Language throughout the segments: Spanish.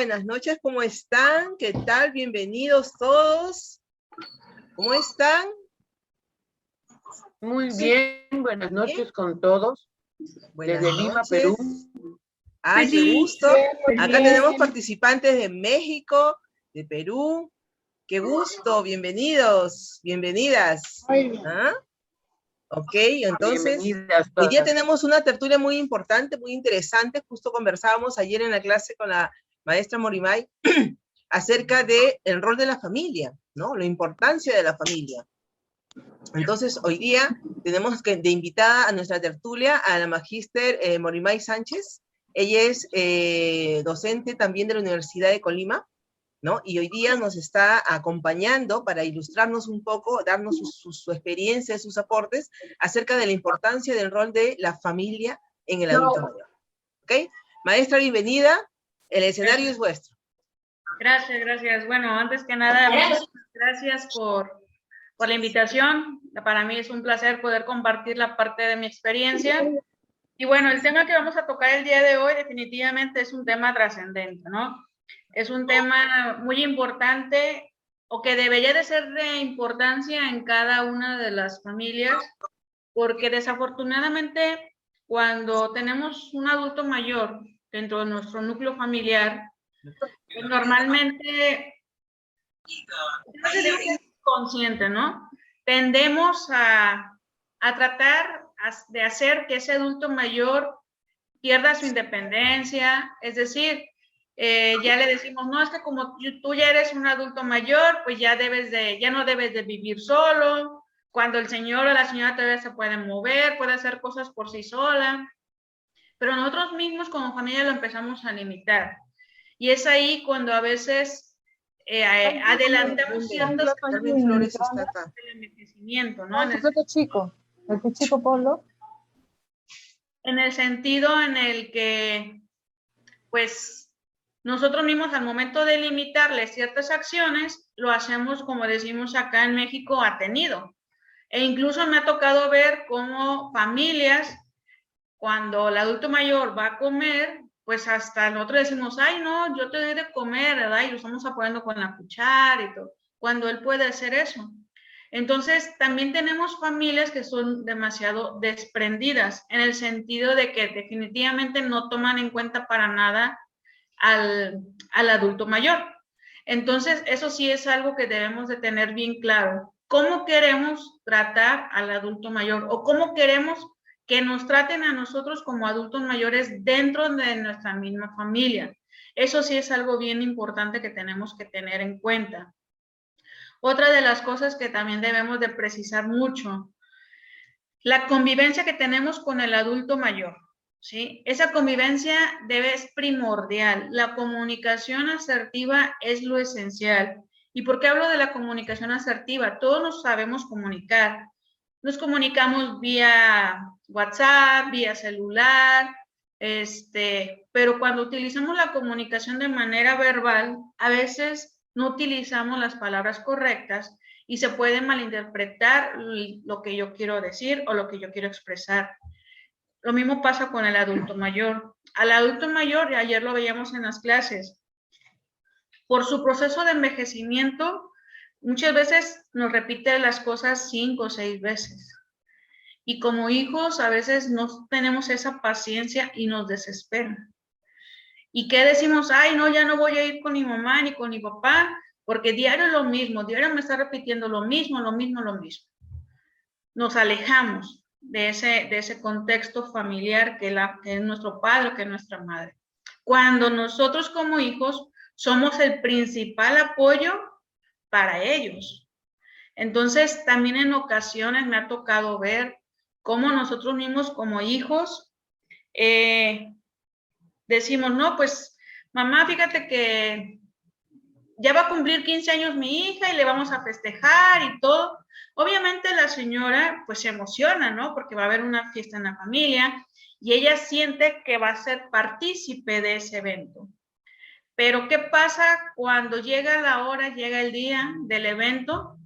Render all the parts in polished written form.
buenas noches, ¿cómo están? ¿Qué tal? Bienvenidos todos. ¿Cómo están? Muy bien, buenas noches con todos. Buenas desde Lima, Perú. Ay, qué gusto. Acá tenemos participantes de México, de Perú. Qué gusto, bienvenidos, bienvenidas. ¿Ah? Ok, entonces, Bienvenidas hoy día todas. tenemos una tertulia muy importante, muy interesante. Justo conversábamos ayer en la clase con la maestra Morimay acerca del rol de la familia, ¿no? La importancia de la familia. Entonces, hoy día tenemos de invitada a nuestra tertulia a la magíster Morimay Sánchez. Ella es docente también de la Universidad de Colima, ¿no? Y hoy día nos está acompañando para ilustrarnos un poco, darnos su experiencia, sus aportes acerca de la importancia del rol de la familia en el adulto mayor. ¿Ok? Maestra, bienvenida. El escenario es vuestro. Gracias, gracias. Bueno, antes que nada, muchas gracias por la invitación. Para mí es un placer poder compartir la parte de mi experiencia. Y bueno, el tema que vamos a tocar el día de hoy definitivamente es un tema trascendente, ¿no? Es un tema muy importante o que debería de ser de importancia en cada una de las familias, porque desafortunadamente cuando tenemos un adulto mayor dentro de nuestro núcleo familiar, pues normalmente, no se digo que es consciente, ¿no? Tendemos a tratar de hacer que ese adulto mayor pierda su independencia, es decir, ya le decimos, no, es que como tú ya eres un adulto mayor, pues ya no debes de vivir solo, cuando el señor o la señora todavía se pueden mover, puede hacer cosas por sí sola, pero nosotros mismos como familia lo empezamos a limitar. Y es ahí cuando a veces adelantamos ciertas cosas Carmen Flores está acá. del envejecimiento, ¿no? El chico Polo. En el sentido en el que, pues, nosotros mismos al momento de limitarle ciertas acciones, lo hacemos, como decimos acá en México, atenido. E incluso me ha tocado ver cómo familias, cuando el adulto mayor va a comer, pues hasta nosotros decimos, ay, no, yo te doy de comer, ¿verdad? Y lo estamos apoyando con la cuchara y todo, cuando él puede hacer eso. Entonces, también tenemos familias que son demasiado desprendidas, en el sentido de que definitivamente no toman en cuenta para nada al adulto mayor. Entonces, eso sí es algo que debemos de tener bien claro. ¿Cómo queremos tratar al adulto mayor? ¿O cómo queremos que nos traten a nosotros como adultos mayores dentro de nuestra misma familia? Eso sí es algo bien importante que tenemos que tener en cuenta. Otra de las cosas que también debemos de precisar mucho, la convivencia que tenemos con el adulto mayor, ¿sí? Esa convivencia es primordial. La comunicación asertiva es lo esencial. ¿Y por qué hablo de la comunicación asertiva? Todos nos sabemos comunicar. Nos comunicamos vía WhatsApp, vía celular, pero cuando utilizamos la comunicación de manera verbal, a veces no utilizamos las palabras correctas y se puede malinterpretar lo que yo quiero decir o lo que yo quiero expresar. Lo mismo pasa con el adulto mayor. Al adulto mayor, ayer lo veíamos en las clases, por su proceso de envejecimiento, muchas veces nos repite las cosas 5 o 6 veces. Y como hijos, a veces no tenemos esa paciencia y nos desesperan. ¿Y qué decimos? Ay, no, ya no voy a ir con mi mamá ni con mi papá, porque diario es lo mismo, diario me está repitiendo lo mismo, lo mismo, lo mismo. Nos alejamos de ese contexto familiar que es nuestro padre, que es nuestra madre. Cuando nosotros como hijos somos el principal apoyo para ellos. Entonces, también en ocasiones me ha tocado ver cómo nosotros mismos como hijos decimos, no, pues mamá, fíjate que ya va a cumplir 15 años mi hija y le vamos a festejar y todo. Obviamente la señora pues se emociona, ¿no? Porque va a haber una fiesta en la familia y ella siente que va a ser partícipe de ese evento. Pero ¿qué pasa cuando llega la hora, llega el día del evento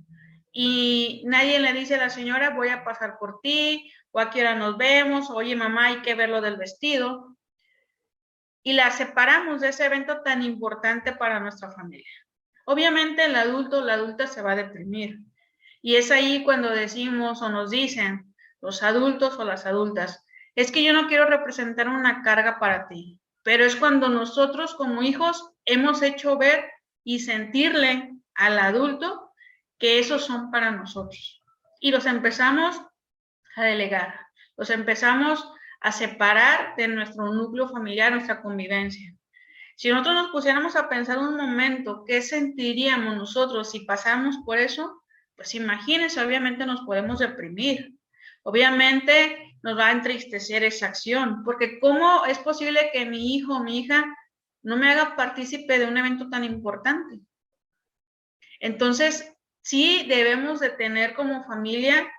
y nadie le dice a la señora, voy a pasar por ti, o a qué hora nos vemos, oye mamá, hay que ver lo del vestido? y la separamos de ese evento tan importante para nuestra familia. Obviamente el adulto o la adulta se va a deprimir. Y es ahí cuando decimos o nos dicen los adultos o las adultas, es que yo no quiero representar una carga para ti, pero es cuando nosotros como hijos hemos hecho ver y sentirle al adulto que esos son para nosotros. Y los empezamos a delegar, los empezamos a separar de nuestro núcleo familiar, nuestra convivencia. Si nosotros nos pusiéramos a pensar un momento qué sentiríamos nosotros si pasáramos por eso, pues imagínense, obviamente nos podemos deprimir. Obviamente nos va a entristecer esa acción, porque ¿cómo es posible que mi hijo o mi hija no me haga partícipe de un evento tan importante? Entonces, sí debemos de tener como familia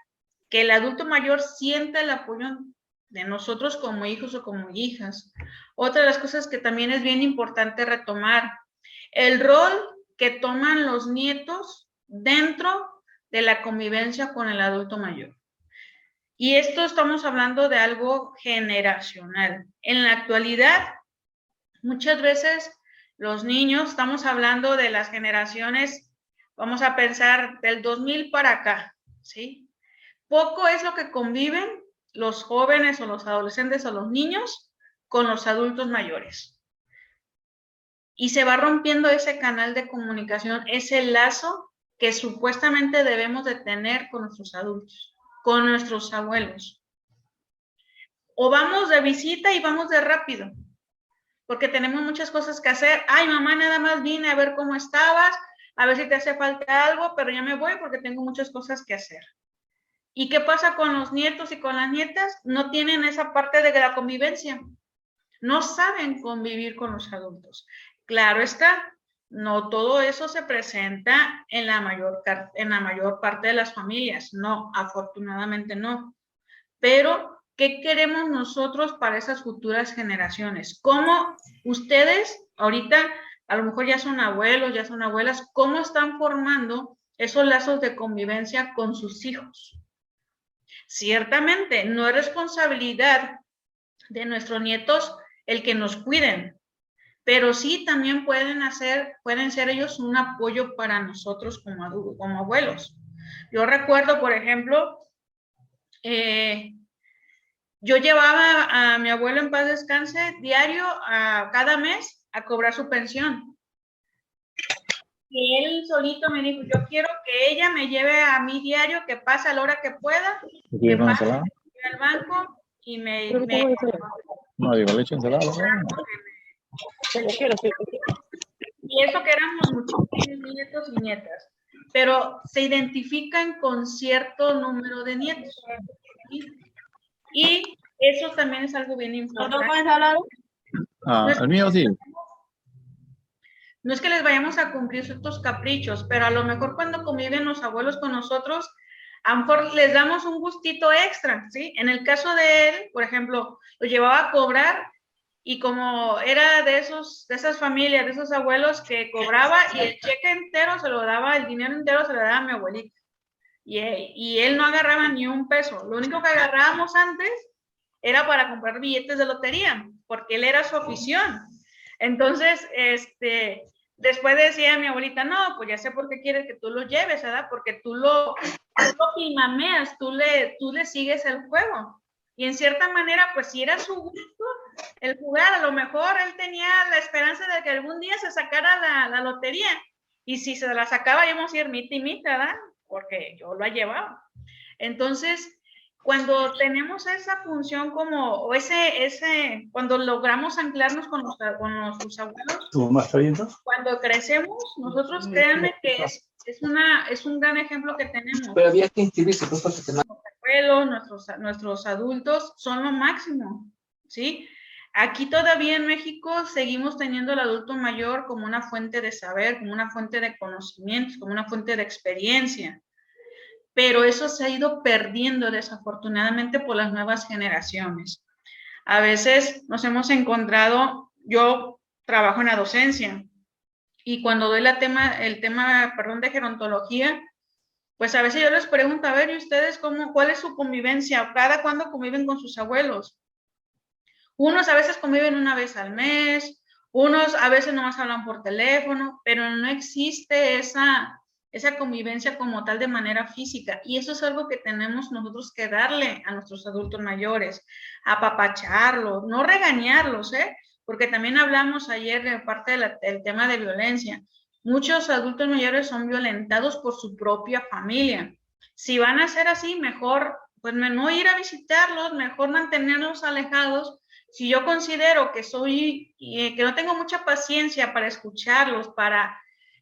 que el adulto mayor sienta el apoyo de nosotros como hijos o como hijas. Otra de las cosas que también es bien importante retomar, el rol que toman los nietos dentro de la convivencia con el adulto mayor. Y esto estamos hablando de algo generacional. En la actualidad, muchas veces los niños, estamos hablando de las generaciones, vamos a pensar del 2000 para acá, ¿sí? Poco es lo que conviven los jóvenes o los adolescentes o los niños con los adultos mayores. Y se va rompiendo ese canal de comunicación, ese lazo que supuestamente debemos de tener con nuestros adultos, con nuestros abuelos. O vamos de visita y vamos de rápido, porque tenemos muchas cosas que hacer. Ay, mamá, nada más vine a ver cómo estabas, a ver si te hace falta algo, pero ya me voy porque tengo muchas cosas que hacer. ¿Y qué pasa con los nietos y con las nietas? No tienen esa parte de la convivencia. No saben convivir con los adultos. Claro está, no todo eso se presenta en la mayor parte de las familias. No, afortunadamente no. Pero, ¿qué queremos nosotros para esas futuras generaciones? ¿Cómo ustedes, ahorita, a lo mejor ya son abuelos, ya son abuelas, cómo están formando esos lazos de convivencia con sus hijos? Ciertamente, no es responsabilidad de nuestros nietos el que nos cuiden, pero sí también pueden ser ellos un apoyo para nosotros como adultos, como abuelos. Yo recuerdo, por ejemplo, yo llevaba a mi abuelo en paz descanse diario cada mes a cobrar su pensión. Y él solito me dijo, yo quiero que ella me lleve a mi diario, que pase a la hora que pueda, que pase al banco y me no, digo leche ensalada. Y eso que éramos muchos nietos y nietas, pero se identifican con cierto número de nietos. ¿Sí? Y eso también es algo bien importante. El mío sí. No es que les vayamos a cumplir ciertos caprichos, pero a lo mejor cuando conviven los abuelos con nosotros, a lo mejor les damos un gustito extra, ¿sí? En el caso de él, por ejemplo, lo llevaba a cobrar y como era de esas familias, de esos abuelos que cobraba y el cheque entero se lo daba, el dinero entero se lo daba a mi abuelita. Y él no agarraba ni un peso. Lo único que agarrábamos antes era para comprar billetes de lotería, porque él era su afición. Entonces, después decía mi abuelita, no, pues ya sé por qué quieres que tú lo lleves, ¿verdad? Porque tú lo pimameas, tú le sigues el juego. Y en cierta manera, pues si era su gusto el jugar, a lo mejor él tenía la esperanza de que algún día se sacara la lotería. Y si se la sacaba, íbamos a ir mitad y mitad, ¿verdad? Porque yo lo llevaba. Entonces, cuando tenemos esa función como, cuando logramos anclarnos con nuestros abuelos, cuando crecemos, nosotros créanme que es un gran ejemplo que tenemos. Pero había que inscribirse, pues, porque Nuestros abuelos, nuestros adultos son lo máximo, ¿sí? Aquí todavía en México seguimos teniendo al adulto mayor como una fuente de saber, como una fuente de conocimientos, como una fuente de experiencia. Pero eso se ha ido perdiendo desafortunadamente por las nuevas generaciones. A veces nos hemos encontrado, yo trabajo en la docencia, y cuando doy el tema de gerontología, pues a veces yo les pregunto, a ver, ¿y ustedes cuál es su convivencia? ¿Cada cuándo conviven con sus abuelos? Unos a veces conviven una vez al mes, unos a veces nomás hablan por teléfono, pero no existe esa convivencia como tal de manera física. Y eso es algo que tenemos nosotros que darle a nuestros adultos mayores, apapacharlos, no regañarlos, porque también hablamos ayer de parte del tema de violencia. Muchos adultos mayores son violentados por su propia familia. Si van a ser así, mejor pues no ir a visitarlos, mejor mantenerlos alejados. Si yo considero que que no tengo mucha paciencia para escucharlos,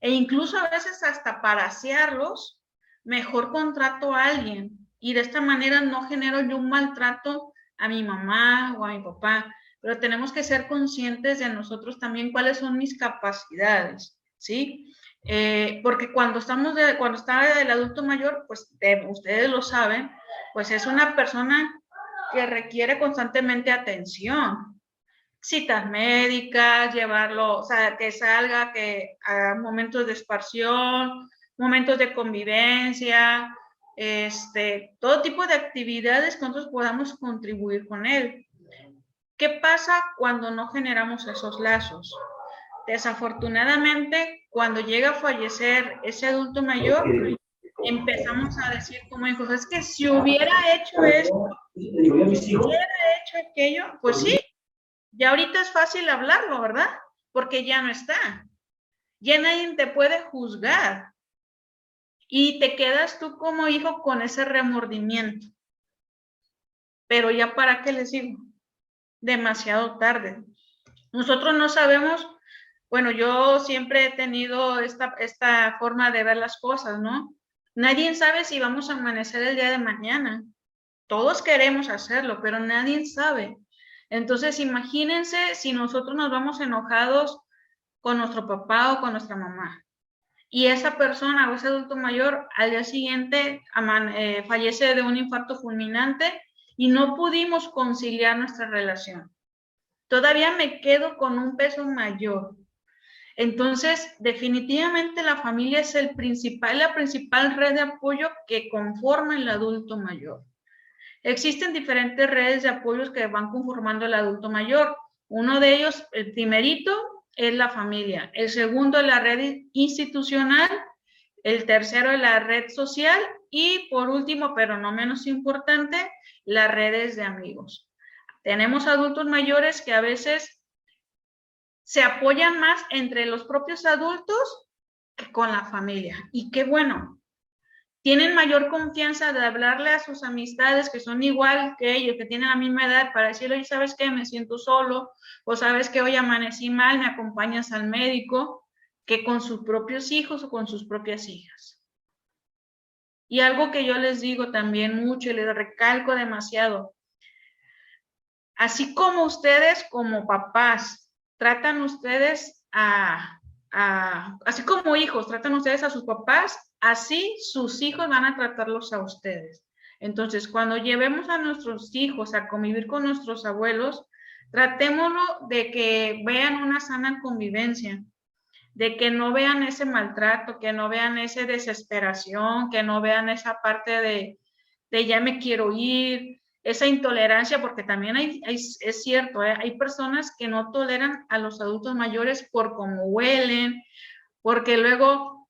e incluso a veces hasta para asearlos, mejor contrato a alguien. Y de esta manera no genero yo un maltrato a mi mamá o a mi papá. Pero tenemos que ser conscientes de nosotros también cuáles son mis capacidades, ¿sí? Porque cuando está el adulto mayor, pues ustedes lo saben, pues es una persona que requiere constantemente atención, citas médicas, llevarlo, o sea, que salga, que haga momentos de esparción, momentos de convivencia, todo tipo de actividades que nosotros podamos contribuir con él. ¿Qué pasa cuando no generamos esos lazos? Desafortunadamente, cuando llega a fallecer ese adulto mayor, empezamos a decir como hijos, es que si hubiera hecho esto, si hubiera hecho aquello, pues sí, ya ahorita es fácil hablarlo, ¿verdad? Porque ya no está. Ya nadie te puede juzgar. Y te quedas tú como hijo con ese remordimiento. Pero ya para qué les digo, demasiado tarde. Nosotros no sabemos, bueno, yo siempre he tenido esta forma de ver las cosas, ¿no? Nadie sabe si vamos a amanecer el día de mañana. Todos queremos hacerlo, pero nadie sabe. Entonces, imagínense si nosotros nos vamos enojados con nuestro papá o con nuestra mamá. Y esa persona o ese adulto mayor al día siguiente fallece de un infarto fulminante y no pudimos conciliar nuestra relación. Todavía me quedo con un peso mayor. Entonces, definitivamente la familia es la principal red de apoyo que conforma el adulto mayor. Existen diferentes redes de apoyos que van conformando el adulto mayor. Uno de ellos, el primerito, es la familia. El segundo es la red institucional. El tercero es la red social. Y por último, pero no menos importante, las redes de amigos. Tenemos adultos mayores que a veces se apoyan más entre los propios adultos que con la familia. Y qué bueno. Tienen mayor confianza de hablarle a sus amistades que son igual que ellos, que tienen la misma edad, para decirle, oye, ¿sabes qué? Me siento solo, o ¿sabes qué? Hoy amanecí mal, me acompañas al médico, que con sus propios hijos o con sus propias hijas. Y algo que yo les digo también mucho y les recalco demasiado, así como ustedes como papás tratan ustedes así como hijos tratan ustedes a sus papás, así sus hijos van a tratarlos a ustedes. Entonces, cuando llevemos a nuestros hijos a convivir con nuestros abuelos, tratémoslo de que vean una sana convivencia, de que no vean ese maltrato, que no vean esa desesperación, que no vean esa parte de ya me quiero ir, esa intolerancia, porque también es cierto, hay personas que no toleran a los adultos mayores por cómo huelen, porque luego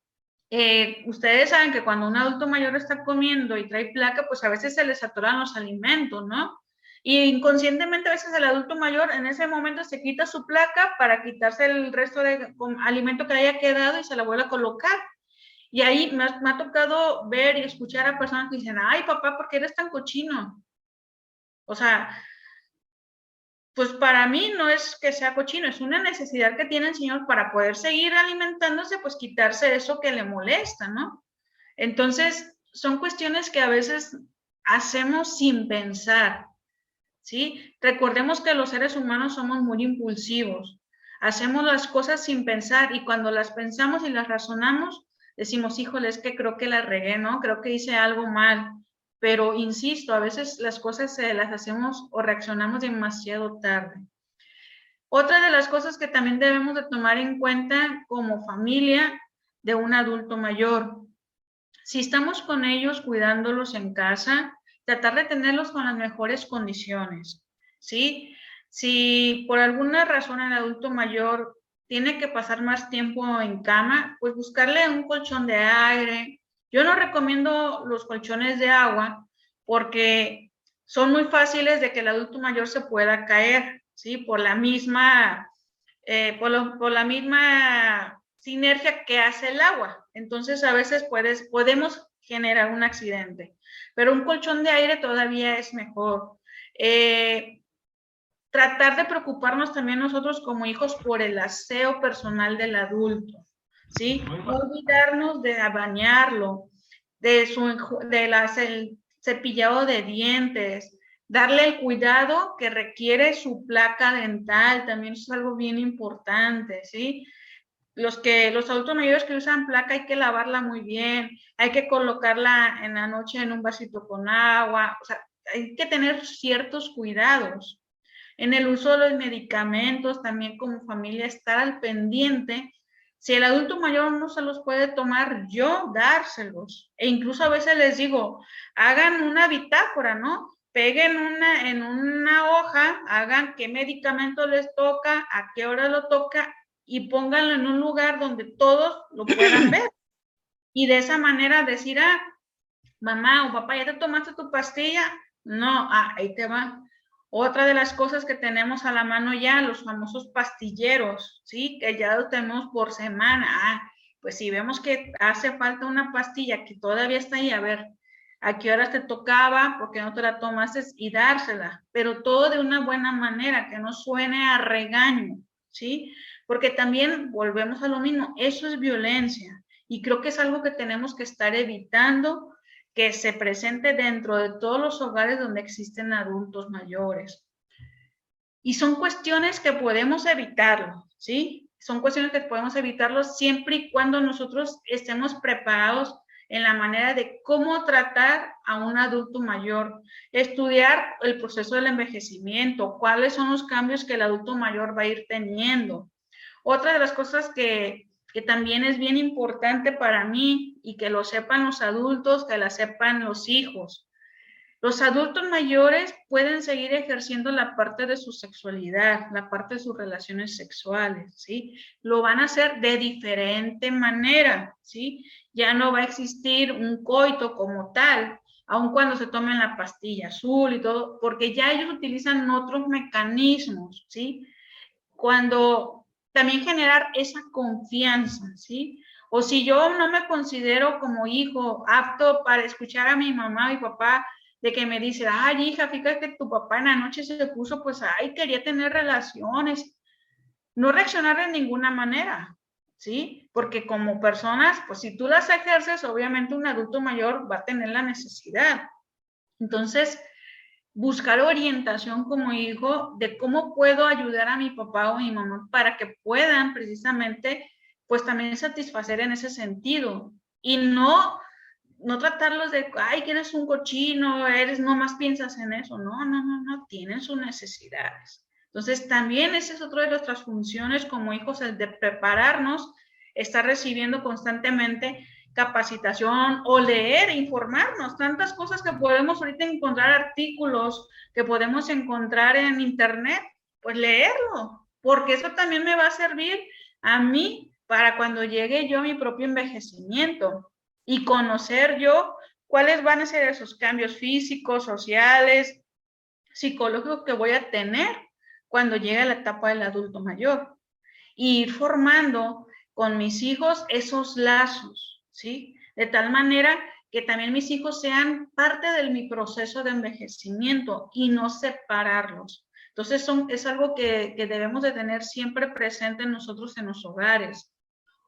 ustedes saben que cuando un adulto mayor está comiendo y trae placa, pues a veces se les atoran los alimentos, ¿no? Y inconscientemente a veces el adulto mayor en ese momento se quita su placa para quitarse el resto de alimento que le haya quedado y se la vuelve a colocar. Y ahí me ha tocado ver y escuchar a personas que dicen, ay papá, ¿por qué eres tan cochino? O sea, pues para mí no es que sea cochino, es una necesidad que tiene el señor para poder seguir alimentándose, pues quitarse eso que le molesta, ¿no? Entonces, son cuestiones que a veces hacemos sin pensar, ¿sí? Recordemos que los seres humanos somos muy impulsivos, hacemos las cosas sin pensar y cuando las pensamos y las razonamos, decimos, híjole, es que creo que la regué, ¿no? Creo que hice algo mal. Pero insisto, a veces las cosas las hacemos o reaccionamos demasiado tarde. Otra de las cosas que también debemos de tomar en cuenta como familia de un adulto mayor, si estamos con ellos cuidándolos en casa, tratar de tenerlos con las mejores condiciones, ¿sí? Si por alguna razón el adulto mayor tiene que pasar más tiempo en cama, pues buscarle un colchón de aire. Yo no recomiendo los colchones de agua porque son muy fáciles de que el adulto mayor se pueda caer, ¿sí? Por la misma sinergia que hace el agua. Entonces, a veces podemos generar un accidente. Pero un colchón de aire todavía es mejor. Tratar de preocuparnos también nosotros como hijos por el aseo personal del adulto, ¿sí? No olvidarnos de bañarlo, el cepillado de dientes, darle el cuidado que requiere su placa dental, también es algo bien importante, ¿sí? Los adultos mayores que usan placa hay que lavarla muy bien, hay que colocarla en la noche en un vasito con agua, o sea, hay que tener ciertos cuidados. En el uso de los medicamentos, también como familia estar al pendiente. Si el adulto mayor no se los puede tomar, yo dárselos. E incluso a veces les digo, hagan una bitácora, ¿no? Peguen en una hoja, hagan qué medicamento les toca, a qué hora lo toca y pónganlo en un lugar donde todos lo puedan ver. Y de esa manera decir, mamá o papá, ¿ya te tomaste tu pastilla? No, ahí te va. Otra de las cosas que tenemos a la mano ya, los famosos pastilleros, ¿sí? Que ya lo tenemos por semana. Pues si vemos que hace falta una pastilla que todavía está ahí, a ver, ¿a qué horas te tocaba? ¿Por qué no te la tomaste? Y dársela. Pero todo de una buena manera, que no suene a regaño, ¿sí? Porque también volvemos a lo mismo, eso es violencia. Y creo que es algo que tenemos que estar evitando que se presente dentro de todos los hogares donde existen adultos mayores. Y son cuestiones que podemos evitarlo, ¿sí? Son cuestiones que podemos evitarlo siempre y cuando nosotros estemos preparados en la manera de cómo tratar a un adulto mayor, estudiar el proceso del envejecimiento, cuáles son los cambios que el adulto mayor va a ir teniendo. Otra de las cosas que también es bien importante para mí y que lo sepan los adultos, que la sepan los hijos. Los adultos mayores pueden seguir ejerciendo la parte de su sexualidad, la parte de sus relaciones sexuales, ¿sí? Lo van a hacer de diferente manera, ¿sí? Ya no va a existir un coito como tal, aun cuando se tomen la pastilla azul y todo, porque ya ellos utilizan otros mecanismos, ¿sí? También generar esa confianza, ¿sí? O si yo no me considero como hijo apto para escuchar a mi mamá y papá de que me dice, ay, hija, fíjate que tu papá en la noche se puso, pues, ay, quería tener relaciones. No reaccionar de ninguna manera, ¿sí? Porque como personas, pues, si tú las ejerces, obviamente un adulto mayor va a tener la necesidad. Entonces, buscar orientación como hijo de cómo puedo ayudar a mi papá o mi mamá para que puedan precisamente, pues también satisfacer en ese sentido y no tratarlos de, ay, que eres un cochino, nomás piensas en eso. No, tienen sus necesidades. Entonces también esa es otra de nuestras funciones como hijos, el de prepararnos, estar recibiendo constantemente capacitación o leer, informarnos, tantas cosas que podemos ahorita encontrar, artículos que podemos encontrar en internet, pues leerlo, porque eso también me va a servir a mí para cuando llegue yo a mi propio envejecimiento y conocer yo cuáles van a ser esos cambios físicos, sociales, psicológicos que voy a tener cuando llegue la etapa del adulto mayor. Y ir formando con mis hijos esos lazos, ¿sí? De tal manera que también mis hijos sean parte de mi proceso de envejecimiento y no separarlos. Entonces es algo que debemos de tener siempre presente en nosotros en los hogares.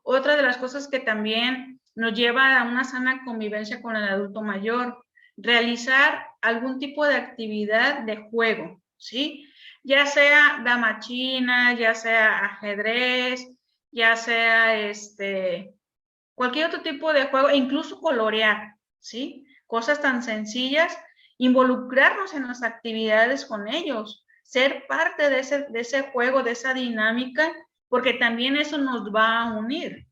Otra de las cosas que también nos lleva a una sana convivencia con el adulto mayor, realizar algún tipo de actividad de juego, ¿sí? Ya sea dama china, ya sea ajedrez, ya sea cualquier otro tipo de juego, e incluso colorear, ¿sí? Cosas tan sencillas, involucrarnos en las actividades con ellos, ser parte de ese juego, de esa dinámica, porque también eso nos va a unir.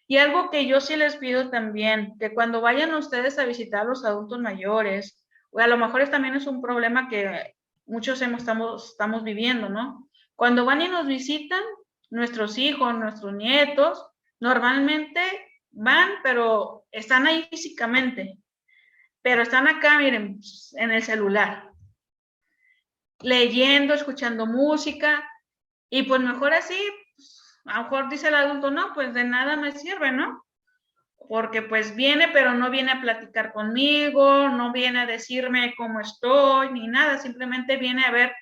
Y algo que yo sí les pido también, que cuando vayan ustedes a visitar a los adultos mayores, o a lo mejor también es un problema que muchos estamos viviendo, ¿no? Cuando van y nos visitan, nuestros hijos, nuestros nietos, normalmente van, pero están ahí físicamente, pero están acá, miren, en el celular, leyendo, escuchando música, y pues mejor así, pues, a lo mejor dice el adulto, no, pues de nada me sirve, ¿no? Porque pues viene, pero no viene a platicar conmigo, no viene a decirme cómo estoy, ni nada, simplemente viene a ver,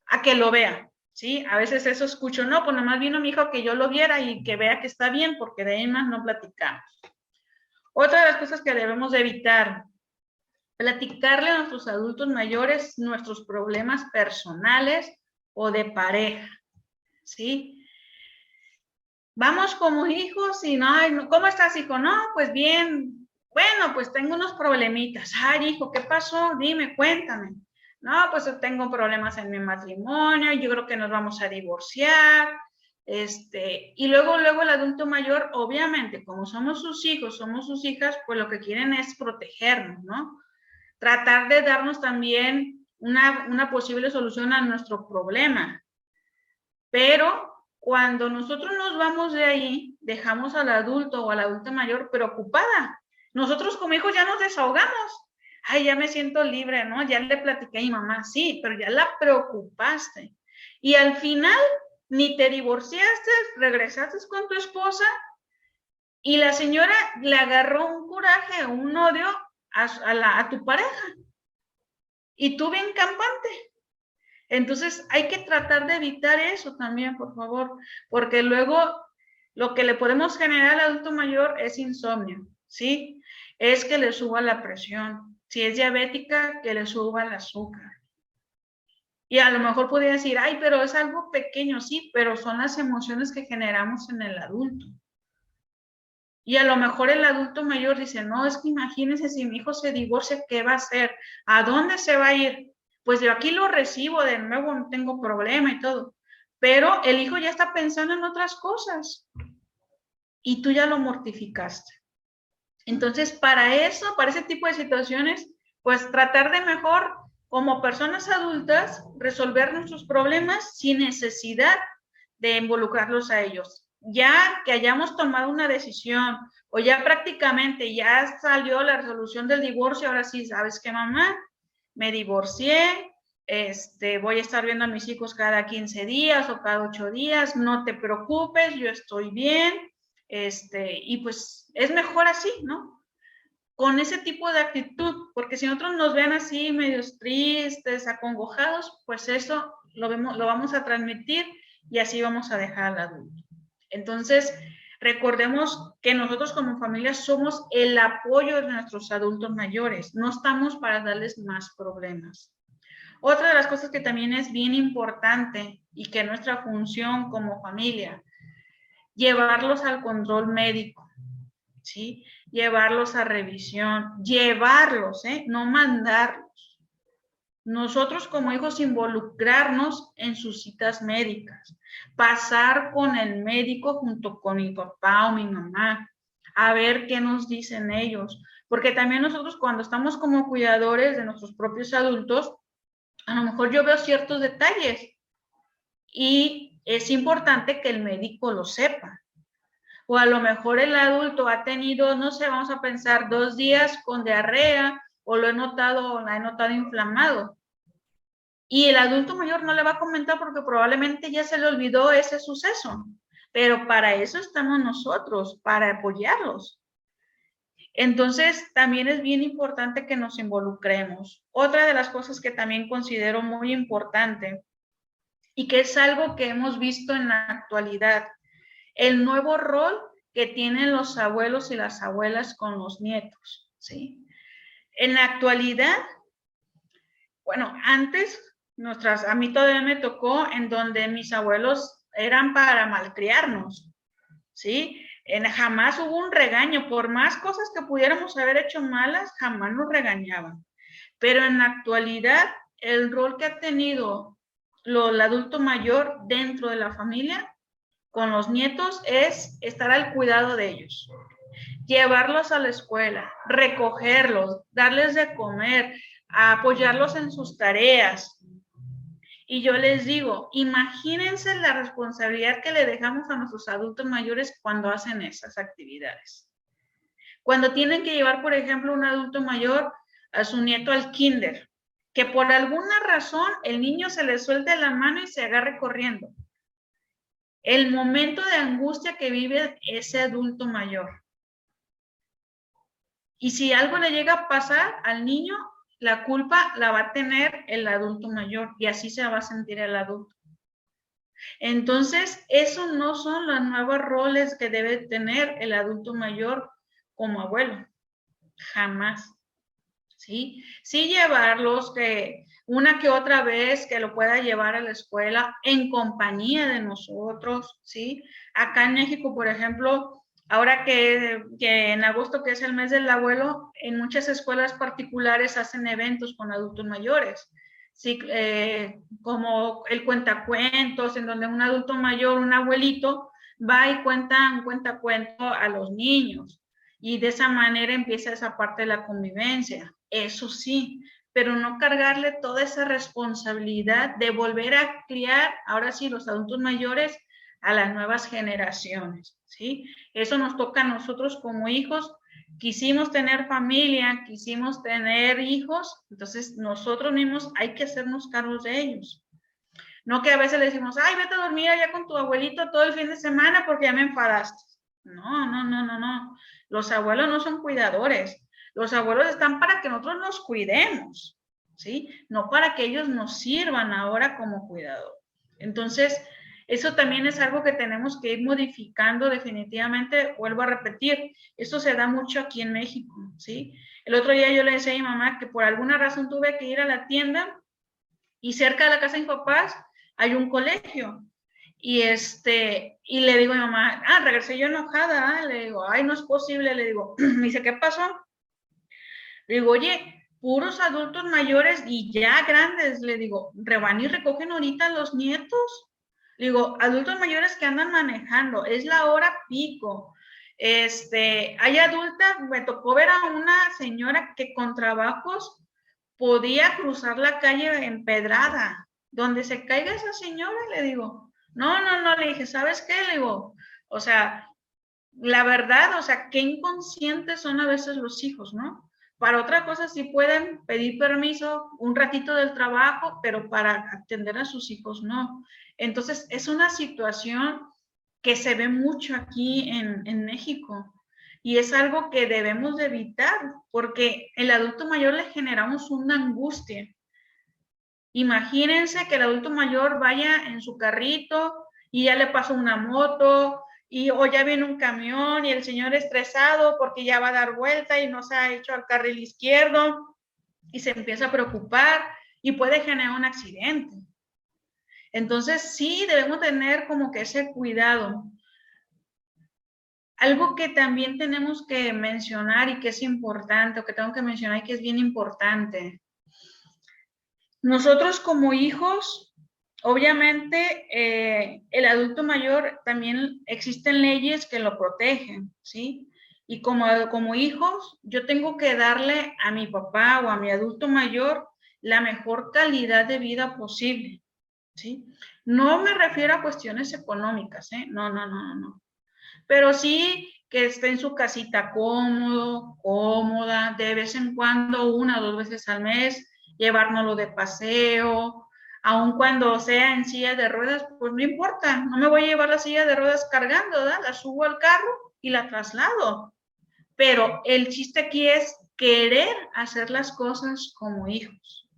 a que lo vea, ¿sí? A veces eso escucho, no, pues nomás vino mi hijo que yo lo viera y que vea que está bien, porque de ahí más no platicamos. Otra de las cosas que debemos de evitar, platicarle a nuestros adultos mayores nuestros problemas personales o de pareja, ¿sí? Vamos como hijos y no, ¿cómo estás, hijo? No, pues bien. Bueno, pues tengo unos problemitas. Ay, hijo, ¿qué pasó? Dime, cuéntame. No, pues tengo problemas en mi matrimonio, yo creo que nos vamos a divorciar. Y luego el adulto mayor, obviamente, como somos sus hijos, somos sus hijas, pues lo que quieren es protegernos, ¿no? Tratar de darnos también una posible solución a nuestro problema. Pero cuando nosotros nos vamos de ahí, dejamos al adulto o a la adulta mayor preocupada. Nosotros como hijos ya nos desahogamos. Ay, ya me siento libre, ¿no? Ya le platiqué a mi mamá, sí, pero ya la preocupaste. Y al final, ni te divorciaste, regresaste con tu esposa y la señora le agarró un coraje, un odio a tu pareja. Y tú bien campante. Entonces, hay que tratar de evitar eso también, por favor, porque luego lo que le podemos generar al adulto mayor es insomnio, ¿sí? Es que le suba la presión. Si es diabética, que le suba el azúcar. Y a lo mejor podría decir, ay, pero es algo pequeño, sí, pero son las emociones que generamos en el adulto. Y a lo mejor el adulto mayor dice, no, es que imagínense si mi hijo se divorcia, ¿qué va a hacer? ¿A dónde se va a ir? Pues yo aquí lo recibo de nuevo, no tengo problema y todo. Pero el hijo ya está pensando en otras cosas y tú ya lo mortificaste. Entonces, para eso, para ese tipo de situaciones, pues tratar de mejor, como personas adultas, resolver nuestros problemas sin necesidad de involucrarlos a ellos. Ya que hayamos tomado una decisión o ya prácticamente ya salió la resolución del divorcio, ahora sí, ¿sabes qué, mamá? Me divorcié, voy a estar viendo a mis hijos cada 15 días o cada 8 días, no te preocupes, yo estoy bien, y pues es mejor así, ¿no? Con ese tipo de actitud, porque si nosotros nos ven así medios tristes, acongojados, pues eso lo vamos a transmitir y así vamos a dejar al adulto. Entonces, recordemos que nosotros como familia somos el apoyo de nuestros adultos mayores, no estamos para darles más problemas. Otra de las cosas que también es bien importante y que nuestra función como familia, llevarlos al control médico, ¿sí? Llevarlos a revisión, llevarlos, no mandarlos. Nosotros como hijos involucrarnos en sus citas médicas, pasar con el médico junto con mi papá o mi mamá, a ver qué nos dicen ellos, porque también nosotros cuando estamos como cuidadores de nuestros propios adultos, a lo mejor yo veo ciertos detalles y es importante que el médico lo sepa. O a lo mejor el adulto ha tenido, no sé, vamos a pensar 2 días con diarrea o la he notado inflamado. Y el adulto mayor no le va a comentar porque probablemente ya se le olvidó ese suceso. Pero para eso estamos nosotros, para apoyarlos. Entonces, también es bien importante que nos involucremos. Otra de las cosas que también considero muy importante y que es algo que hemos visto en la actualidad, el nuevo rol que tienen los abuelos y las abuelas con los nietos, ¿sí? En la actualidad, bueno, antes, a mí todavía me tocó en donde mis abuelos eran para malcriarnos, ¿sí? Jamás hubo un regaño, por más cosas que pudiéramos haber hecho malas, jamás nos regañaban. Pero en la actualidad, el rol que ha tenido el adulto mayor dentro de la familia con los nietos es estar al cuidado de ellos, llevarlos a la escuela, recogerlos, darles de comer, apoyarlos en sus tareas, Y yo les digo, imagínense la responsabilidad que le dejamos a nuestros adultos mayores cuando hacen esas actividades. Cuando tienen que llevar, por ejemplo, un adulto mayor a su nieto al kinder, que por alguna razón el niño se le suelte la mano y se agarre corriendo. El momento de angustia que vive ese adulto mayor. Y si algo le llega a pasar al niño, la culpa la va a tener el adulto mayor y así se va a sentir el adulto. Entonces, esos no son los nuevos roles que debe tener el adulto mayor como abuelo. Jamás. ¿Sí? Sí llevarlos que una que otra vez que lo pueda llevar a la escuela en compañía de nosotros, ¿sí? Acá en México, por ejemplo, ahora que en agosto, que es el mes del abuelo, en muchas escuelas particulares hacen eventos con adultos mayores, ¿sí? Como el cuentacuentos, en donde un adulto mayor, un abuelito, va y cuenta cuento a los niños. Y de esa manera empieza esa parte de la convivencia. Eso sí, pero no cargarle toda esa responsabilidad de volver a criar, ahora sí, los adultos mayores a las nuevas generaciones, ¿sí? Eso nos toca a nosotros como hijos. Quisimos tener familia, quisimos tener hijos, entonces nosotros mismos hay que hacernos cargos de ellos. No que a veces le decimos, ay, vete a dormir allá con tu abuelito todo el fin de semana porque ya me enfadaste. No. Los abuelos no son cuidadores. Los abuelos están para que nosotros nos cuidemos, ¿sí? No para que ellos nos sirvan ahora como cuidador. Entonces, eso también es algo que tenemos que ir modificando definitivamente. Vuelvo a repetir, esto se da mucho aquí en México, ¿sí? El otro día yo le decía a mi mamá que por alguna razón tuve que ir a la tienda y cerca de la casa de mis papás hay un colegio. Y le digo a mi mamá, regresé yo enojada, le digo, ay, no es posible, le digo, me dice, ¿qué pasó? Le digo, oye, puros adultos mayores y ya grandes, le digo, van y recogen ahorita los nietos. Le digo, adultos mayores que andan manejando, es la hora pico. Hay adultas, me tocó ver a una señora que con trabajos podía cruzar la calle empedrada. Donde se caiga esa señora, le digo, no, le dije, ¿sabes qué? Le digo, o sea, la verdad, o sea, qué inconscientes son a veces los hijos, ¿no? Para otra cosa sí pueden pedir permiso un ratito del trabajo, pero para atender a sus hijos no. Entonces, es una situación que se ve mucho aquí en México y es algo que debemos de evitar porque el adulto mayor le generamos una angustia. Imagínense que el adulto mayor vaya en su carrito y ya le pasó una moto o ya viene un camión y el señor estresado porque ya va a dar vuelta y no se ha hecho al carril izquierdo y se empieza a preocupar y puede generar un accidente. Entonces sí debemos tener como que ese cuidado. Algo que también tenemos que mencionar y que es importante, o que tengo que mencionar y que es bien importante. Nosotros como hijos, obviamente, el adulto mayor también existen leyes que lo protegen, ¿sí? Y como hijos, yo tengo que darle a mi papá o a mi adulto mayor la mejor calidad de vida posible, ¿sí? No me refiero a cuestiones económicas, ¿eh? No. Pero sí que esté en su casita cómodo, cómoda, de vez en cuando, 1 o 2 veces al mes, llevárnoslo de paseo, aun cuando sea en silla de ruedas, pues no importa, no me voy a llevar la silla de ruedas cargando, ¿verdad? La subo al carro y la traslado. Pero el chiste aquí es querer hacer las cosas como hijos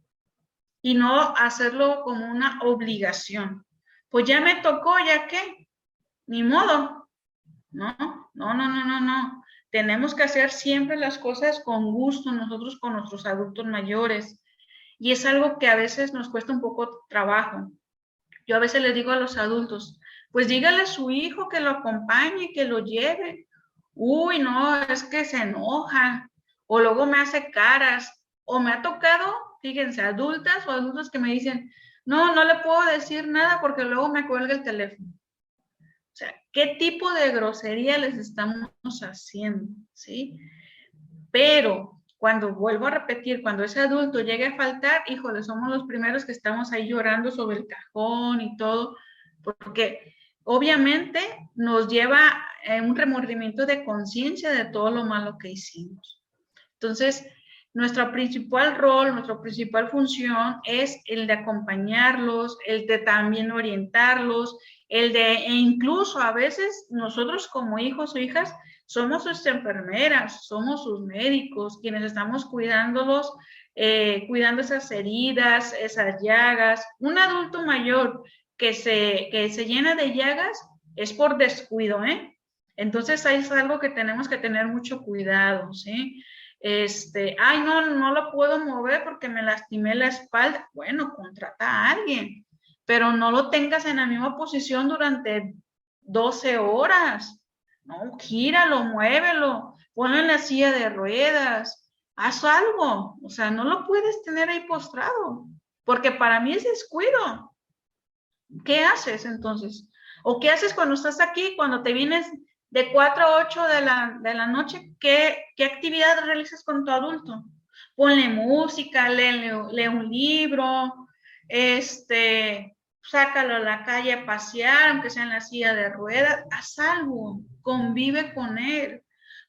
y no hacerlo como una obligación. Pues ya me tocó, ¿ya qué? Ni modo. No. Tenemos que hacer siempre las cosas con gusto nosotros con nuestros adultos mayores. Y es algo que a veces nos cuesta un poco trabajo. Yo a veces les digo a los adultos, pues dígale a su hijo que lo acompañe, que lo lleve. Uy, no, es que se enoja. O luego me hace caras. O me ha tocado, fíjense, adultas o adultos que me dicen, no le puedo decir nada porque luego me cuelga el teléfono. O sea, ¿qué tipo de grosería les estamos haciendo? ¿Sí? Pero cuando vuelvo a repetir, cuando ese adulto llegue a faltar, híjole, somos los primeros que estamos ahí llorando sobre el cajón y todo, porque obviamente nos lleva un remordimiento de conciencia de todo lo malo que hicimos. Entonces, nuestro principal rol, nuestra principal función es el de acompañarlos, el de también orientarlos, e incluso a veces nosotros como hijos o hijas somos sus enfermeras, somos sus médicos, quienes estamos cuidándolos, cuidando esas heridas, esas llagas. Un adulto mayor que se llena de llagas es por descuido, ¿eh? Entonces ahí es algo que tenemos que tener mucho cuidado, ¿sí? Ay, no lo puedo mover porque me lastimé la espalda. Bueno, contrata a alguien, pero no lo tengas en la misma posición durante 12 horas. No, gíralo, muévelo, ponlo en la silla de ruedas, haz algo. O sea, no lo puedes tener ahí postrado, porque para mí es descuido. ¿Qué haces entonces? ¿O qué haces cuando estás aquí, cuando te vienes de 4 a 8 de la noche? ¿Qué actividad realizas con tu adulto? Ponle música, lee un libro, sácalo a la calle a pasear, aunque sea en la silla de ruedas, haz algo, convive con él.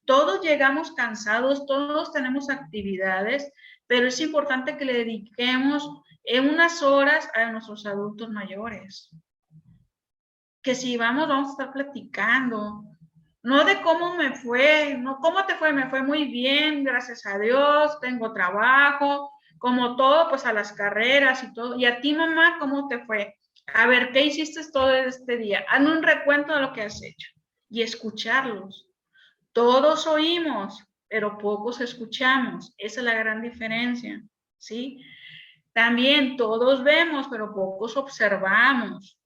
Todos llegamos cansados, todos tenemos actividades, pero es importante que le dediquemos unas horas a nuestros adultos mayores. Que si vamos a estar platicando, no de cómo me fue, no cómo te fue, me fue muy bien, gracias a Dios, tengo trabajo, como todo, pues a las carreras y todo. Y a ti, mamá, ¿cómo te fue? A ver, ¿qué hiciste todo este día? Hazme un recuento de lo que has hecho y escucharlos. Todos oímos, pero pocos escuchamos. Esa es la gran diferencia, ¿sí? También todos vemos, pero pocos observamos.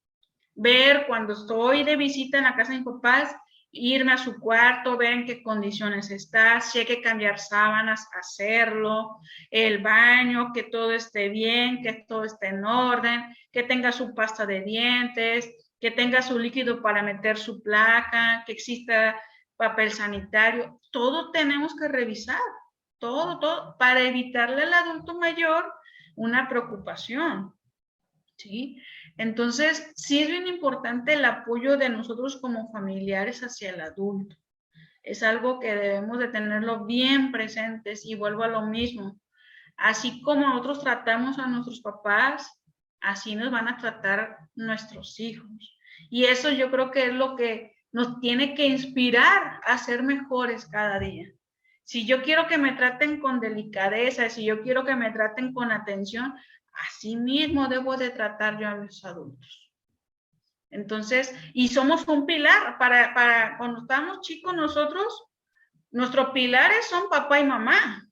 Ver cuando estoy de visita en la casa de mis papás, irme a su cuarto, ver en qué condiciones está, si hay que cambiar sábanas, hacerlo, el baño, que todo esté bien, que todo esté en orden, que tenga su pasta de dientes, que tenga su líquido para meter su placa, que exista papel sanitario. Todo tenemos que revisar, todo, para evitarle al adulto mayor una preocupación, ¿sí? Entonces, sí es bien importante el apoyo de nosotros como familiares hacia el adulto. Es algo que debemos de tenerlo bien presentes y vuelvo a lo mismo. Así como nosotros tratamos a nuestros papás, así nos van a tratar nuestros hijos. Y eso yo creo que es lo que nos tiene que inspirar a ser mejores cada día. Si yo quiero que me traten con delicadeza, si yo quiero que me traten con atención, así mismo debo de tratar yo a mis adultos. Entonces, y somos un pilar. Para cuando estamos chicos nosotros, nuestros pilares son papá y mamá.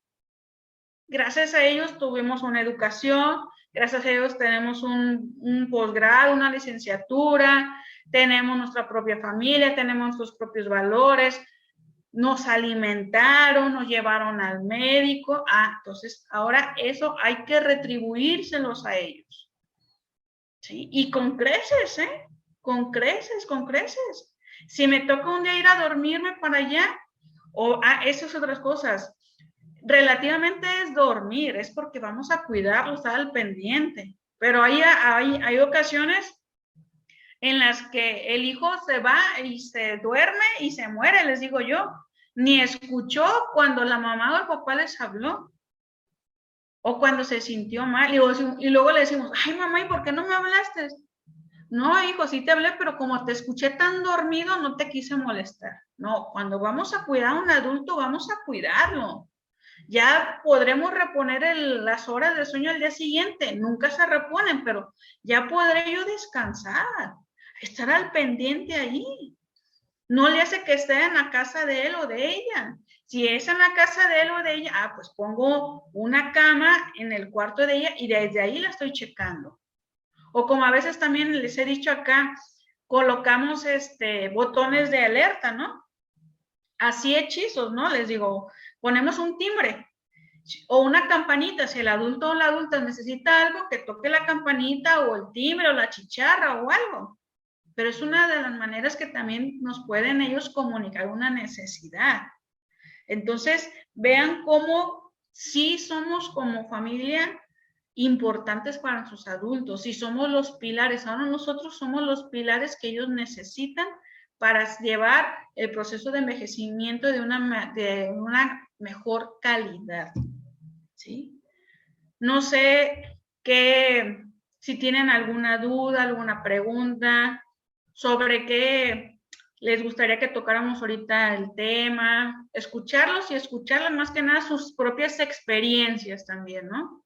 Gracias a ellos tuvimos una educación, gracias a ellos tenemos un posgrado, una licenciatura, tenemos nuestra propia familia, tenemos nuestros propios valores, nos alimentaron, nos llevaron al médico. Entonces ahora eso hay que retribuírselos a ellos. ¿Sí? Y con creces, ¿eh? Con creces. Si me toca un día ir a dormirme para allá, esas otras cosas. Relativamente es dormir, es porque vamos a cuidarlo, estar al pendiente. Pero hay ocasiones en las que el hijo se va y se duerme y se muere, les digo yo. Ni escuchó cuando la mamá o el papá les habló. O cuando se sintió mal. Y luego le decimos, ay mamá, ¿y por qué no me hablaste? No, hijo, sí te hablé, pero como te escuché tan dormido, no te quise molestar. No, cuando vamos a cuidar a un adulto, vamos a cuidarlo. Ya podremos reponer las horas de sueño al día siguiente. Nunca se reponen, pero ya podré yo descansar. Estar al pendiente ahí. No le hace que esté en la casa de él o de ella. Si es en la casa de él o de ella, pues pongo una cama en el cuarto de ella y desde ahí la estoy checando. O como a veces también les he dicho acá, colocamos botones de alerta, ¿no? Así hechizos, ¿no? Les digo, ponemos un timbre o una campanita. Si el adulto o la adulta necesita algo, que toque la campanita o el timbre o la chicharra o algo. Pero es una de las maneras que también nos pueden ellos comunicar una necesidad. Entonces, vean cómo sí somos como familia importantes para nuestros adultos y somos los pilares. Ahora nosotros somos los pilares que ellos necesitan para llevar el proceso de envejecimiento de una mejor calidad, ¿sí? No sé si tienen alguna duda, alguna pregunta sobre qué les gustaría que tocáramos ahorita el tema, escucharlos y escucharles más que nada sus propias experiencias también, ¿no?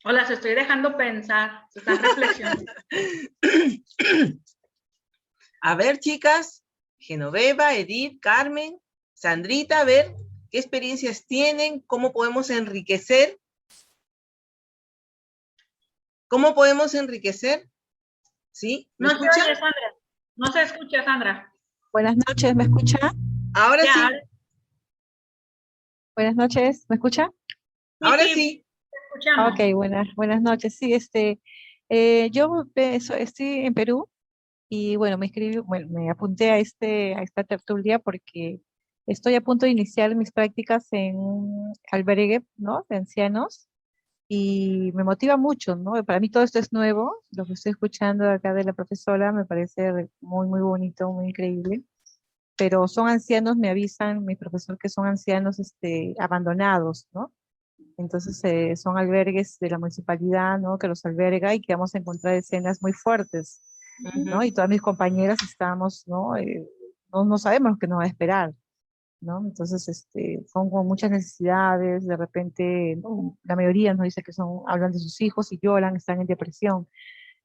O las estoy dejando pensar, se están reflexionando. A ver, chicas, Genoveva, Edith, Carmen, Sandrita, a ver, ¿qué experiencias tienen? ¿Cómo podemos enriquecer? ¿Cómo podemos enriquecer? ¿Sí? ¿Me escuchan? Se oye, Sandra. No se escucha, Sandra. Buenas noches, ¿me escucha? Ahora Ya, sí. Buenas noches, ¿me escucha? Ahora sí. Escuchamos. Ok, buenas noches. Sí, yo estoy en Perú y bueno, me apunté a esta tertulia porque estoy a punto de iniciar mis prácticas en un albergue, ¿no? De ancianos y me motiva mucho, ¿no? Para mí todo esto es nuevo, lo que estoy escuchando acá de la profesora me parece muy, muy bonito, muy increíble. Pero son ancianos, me avisan mi profesor que son ancianos abandonados, ¿no? Entonces son albergues de la municipalidad, ¿no? Que los alberga y que vamos a encontrar escenas muy fuertes, ¿no? Y todas mis compañeras estamos, ¿no? No sabemos lo que nos va a esperar, ¿no? Entonces, son con muchas necesidades, de repente, ¿no? La mayoría nos dice que hablan de sus hijos y lloran, están en depresión.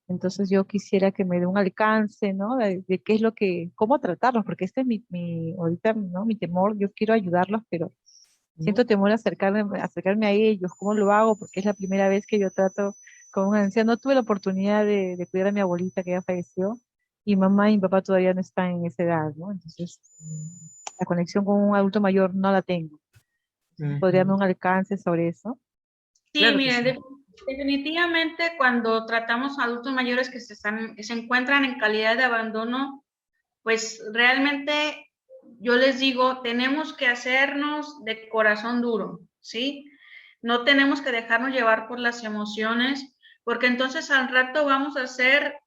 Entonces yo quisiera que me dé un alcance, ¿no? De qué es cómo tratarlos, porque este es ahorita, ¿no? Mi temor, yo quiero ayudarlos, pero siento temor a acercarme a ellos. ¿Cómo lo hago? Porque es la primera vez que yo trato con un anciano. No tuve la oportunidad de cuidar a mi abuelita que ya falleció, y mamá y mi papá todavía no están en esa edad, ¿no? Entonces, la conexión con un adulto mayor no la tengo. ¿Podría darme un alcance sobre eso? Sí, Claro que miren, sí. definitivamente cuando tratamos a adultos mayores que se encuentran en calidad de abandono, pues realmente yo les digo, tenemos que hacernos de corazón duro, ¿sí? No tenemos que dejarnos llevar por las emociones, porque entonces al rato vamos a ser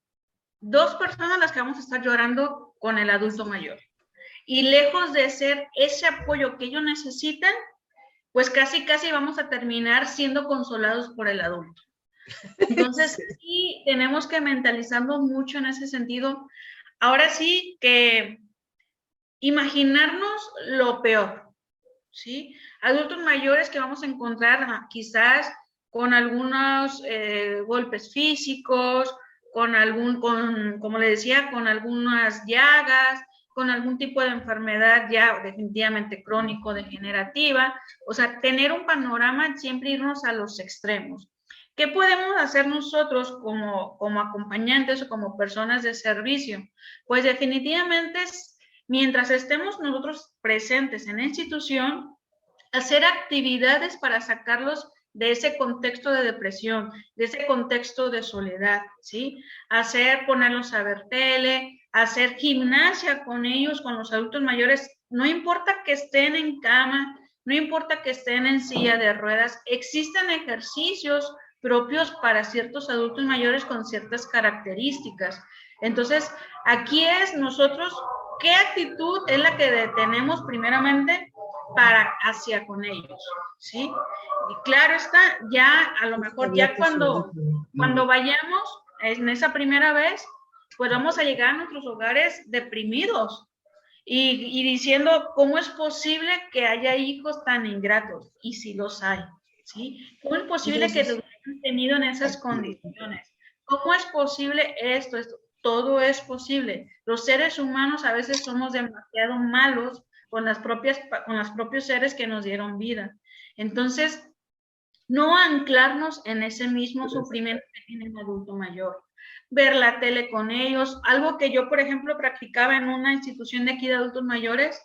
dos personas las que vamos a estar llorando con el adulto mayor. Y lejos de ser ese apoyo que ellos necesitan, pues casi vamos a terminar siendo consolados por el adulto. Entonces, sí, tenemos que mentalizarnos mucho en ese sentido. Ahora sí que imaginarnos lo peor, ¿sí? Adultos mayores que vamos a encontrar quizás con algunos golpes físicos, como le decía, con algunas llagas, con algún tipo de enfermedad ya definitivamente crónico-degenerativa. O sea, tener un panorama, siempre irnos a los extremos. ¿Qué podemos hacer nosotros como acompañantes o como personas de servicio? Pues definitivamente, mientras estemos nosotros presentes en la institución, hacer actividades para sacarlos de ese contexto de depresión, de ese contexto de soledad, ¿sí? Ponerlos a ver tele, hacer gimnasia con ellos, con los adultos mayores, no importa que estén en cama, no importa que estén en silla de ruedas, existen ejercicios propios para ciertos adultos mayores con ciertas características. Entonces, aquí es nosotros, ¿qué actitud es la que tenemos primeramente hacia con ellos? ¿Sí? Y claro está, ya a lo mejor ya cuando vayamos en esa primera vez, pues vamos a llegar a nuestros hogares deprimidos y diciendo cómo es posible que haya hijos tan ingratos, y si los hay, ¿sí? ¿Cómo es posible que los hayan tenido en esas condiciones? ¿Cómo es posible esto? Todo es posible. Los seres humanos a veces somos demasiado malos con los propios seres que nos dieron vida. Entonces, no anclarnos en ese mismo sufrimiento que tiene un adulto mayor. Ver la tele con ellos. Algo que yo, por ejemplo, practicaba en una institución de aquí de adultos mayores,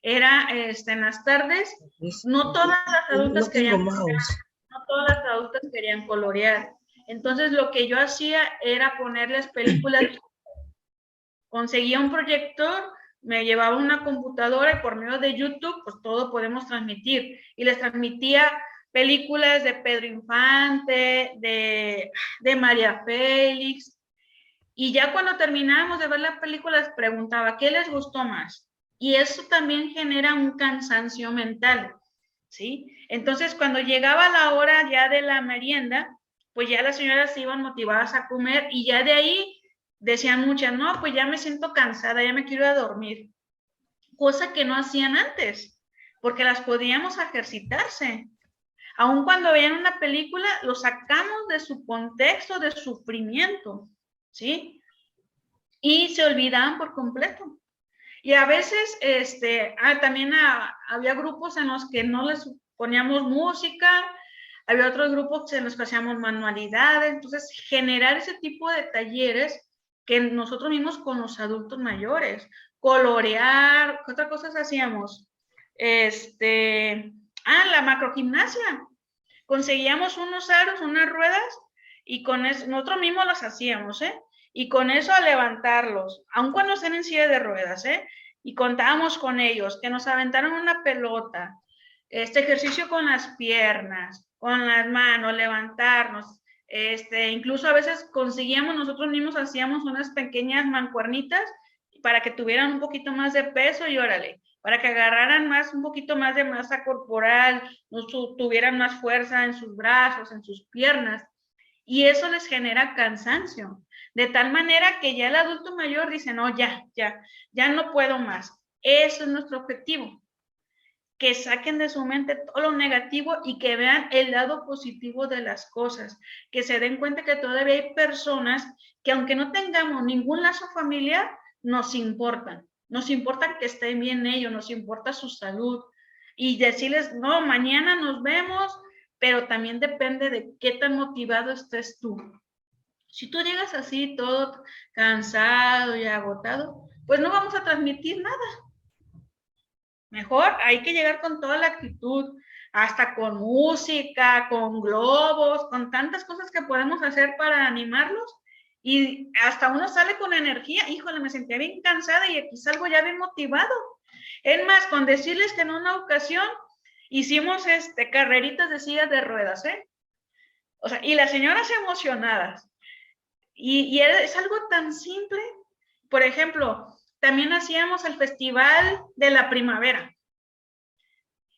era en las tardes, no todas las adultas querían colorear. Entonces lo que yo hacía era ponerles películas. Conseguía un proyector, me llevaba una computadora y por medio de YouTube, pues todo podemos transmitir. Y les transmitía películas de Pedro Infante, de María Félix. Y ya cuando terminábamos de ver las películas, preguntaba, ¿qué les gustó más? Y eso también genera un cansancio mental, ¿sí? Entonces, cuando llegaba la hora ya de la merienda, pues ya las señoras se iban motivadas a comer y ya de ahí decían muchas, no, pues ya me siento cansada, ya me quiero ir a dormir. Cosa que no hacían antes, porque las podíamos ejercitarse. Aun cuando veían una película, lo sacamos de su contexto de sufrimiento, ¿sí? Y se olvidaban por completo. Y a veces, también había grupos en los que no les poníamos música, había otros grupos en los que hacíamos manualidades. Entonces, generar ese tipo de talleres que nosotros mismos con los adultos mayores, colorear, ¿qué otras cosas hacíamos? La macrogimnasia. Conseguíamos unos aros, unas ruedas, y con eso, nosotros mismos los hacíamos, y con eso a levantarlos, aun cuando estén en silla de ruedas, y contábamos con ellos, que nos aventaron una pelota, este ejercicio con las piernas, con las manos, levantarnos, incluso a veces conseguíamos, nosotros mismos hacíamos unas pequeñas mancuernitas para que tuvieran un poquito más de peso y órale, para que agarraran un poquito más de masa corporal, tuvieran más fuerza en sus brazos, en sus piernas, y eso les genera cansancio, de tal manera que ya el adulto mayor dice, no, ya no puedo más. Eso es nuestro objetivo, que saquen de su mente todo lo negativo y que vean el lado positivo de las cosas, que se den cuenta que todavía hay personas que aunque no tengamos ningún lazo familiar, nos importa que estén bien ellos, nos importa su salud, y decirles, no, mañana nos vemos, pero también depende de qué tan motivado estés tú. Si tú llegas así todo cansado y agotado, pues no vamos a transmitir nada. Mejor hay que llegar con toda la actitud, hasta con música, con globos, con tantas cosas que podemos hacer para animarlos, y hasta uno sale con energía. Híjole, me sentía bien cansada y aquí salgo ya bien motivado. Es más, con decirles que en una ocasión hicimos carreritas de sillas de ruedas, O sea, y las señoras emocionadas. Y es algo tan simple. Por ejemplo, también hacíamos el festival de la primavera.